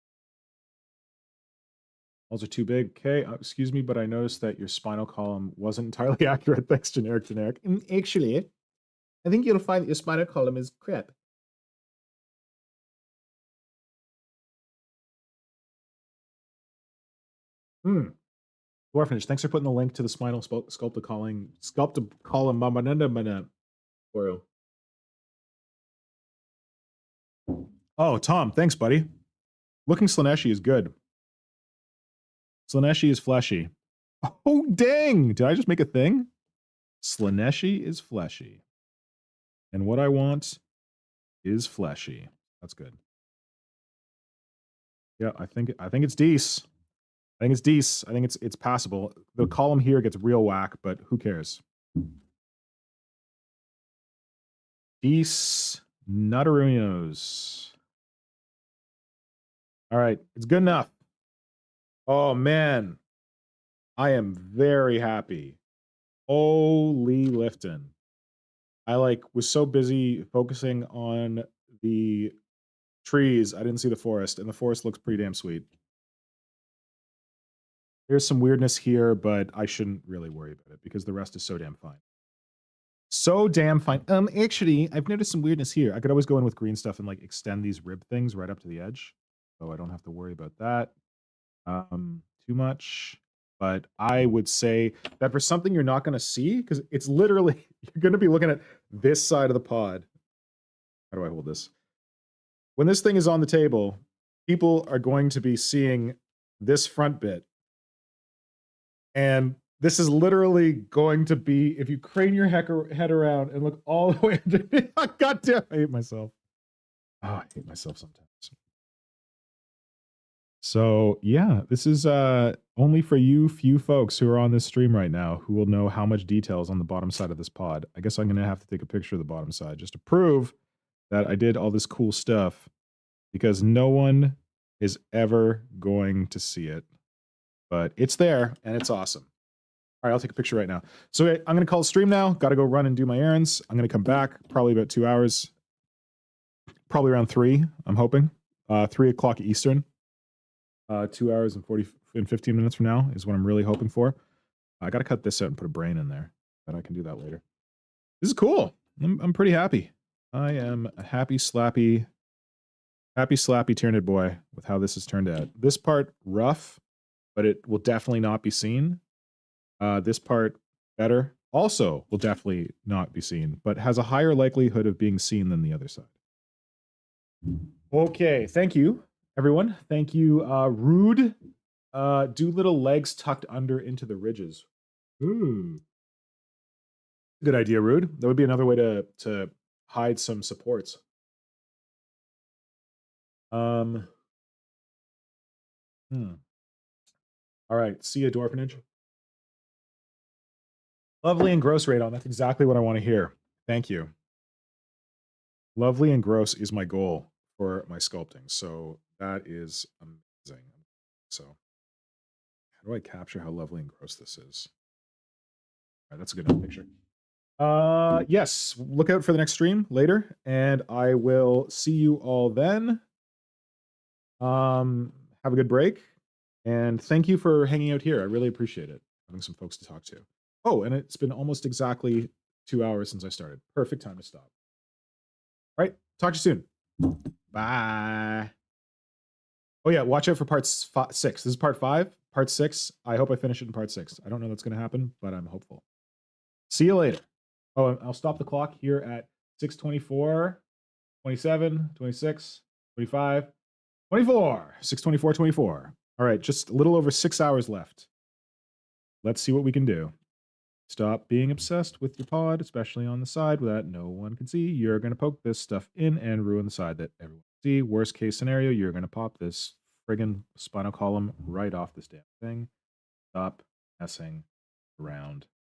Walls are too big. Okay, excuse me, but I noticed that your spinal column wasn't entirely accurate. Thanks, generic. Actually, I think you'll find that your spinal column is crap. Orphanage, thanks for putting the link to the spinal sculpted column tutorial. Oh, Tom, thanks, buddy. Looking Slaneshi is good. Slaneshi is fleshy. Oh, dang! Did I just make a thing? Slaneshi is fleshy. And what I want is fleshy. That's good. Yeah, I think it's decent. I think it's decent. I think it's passable. The column here gets real whack, but who cares? Decent Nuttarinos. All right, it's good enough. Oh man, I am very happy. Holy lifting. I was so busy focusing on the trees, I didn't see the forest, and the forest looks pretty damn sweet. There's some weirdness here, but I shouldn't really worry about it because the rest is so damn fine. So damn fine. Actually, I've noticed some weirdness here. I could always go in with green stuff and extend these rib things right up to the edge, so I don't have to worry about that too much. But I would say that for something you're not going to see, because it's literally, you're going to be looking at this side of the pod. How do I hold this? When this thing is on the table, people are going to be seeing this front bit. And This is literally going to be, if you crane your head around and look all the way underneath. God damn, I hate myself. Oh, I hate myself sometimes. So yeah, this is only for you few folks who are on this stream right now who will know how much detail is on the bottom side of this pod. I guess I'm gonna have to take a picture of the bottom side just to prove that I did all this cool stuff, because no one is ever going to see it. But it's there and it's awesome. All right, I'll take a picture right now. So I'm going to call the stream now. Got to go run and do my errands. I'm going to come back probably about 2 hours, probably around 3, I'm hoping. 3 o'clock Eastern. 2 hours and 15 minutes from now is what I'm really hoping for. I got to cut this out and put a brain in there, but I can do that later. This is cool. I'm pretty happy. I am a happy slappy Tyranid boy with how this has turned out. This part rough, but it will definitely not be seen. This part better, also will definitely not be seen, but has a higher likelihood of being seen than the other side. Okay, thank you, everyone. Thank you, Rude. Do little legs tucked under into the ridges. Good idea, Rude. That would be another way to hide some supports. All right, see you, Dwarfenage. Lovely and gross, Radon. That's exactly what I want to hear. Thank you. Lovely and gross is my goal for my sculpting, so that is amazing. So, how do I capture how lovely and gross this is? All right, that's a good enough picture. Yes, look out for the next stream later, and I will see you all then. Have a good break, and thank you for hanging out here. I really appreciate it, having some folks to talk to. Oh, and it's been almost exactly 2 hours since I started. Perfect time to stop. All right, talk to you soon. Bye. Oh yeah, watch out for part 6. This is part 5. Part 6. I hope I finish it in part 6. I don't know what's going to happen, but I'm hopeful. See you later. Oh, I'll stop the clock here at 6:24, 27, 26, 25, 24, 6:24, 24. All right, just a little over 6 hours left. Let's see what we can do. Stop being obsessed with your pod, especially on the side that no one can see. You're going to poke this stuff in and ruin the side that everyone can see. Worst case scenario, you're going to pop this friggin' spinal column right off this damn thing. Stop messing around.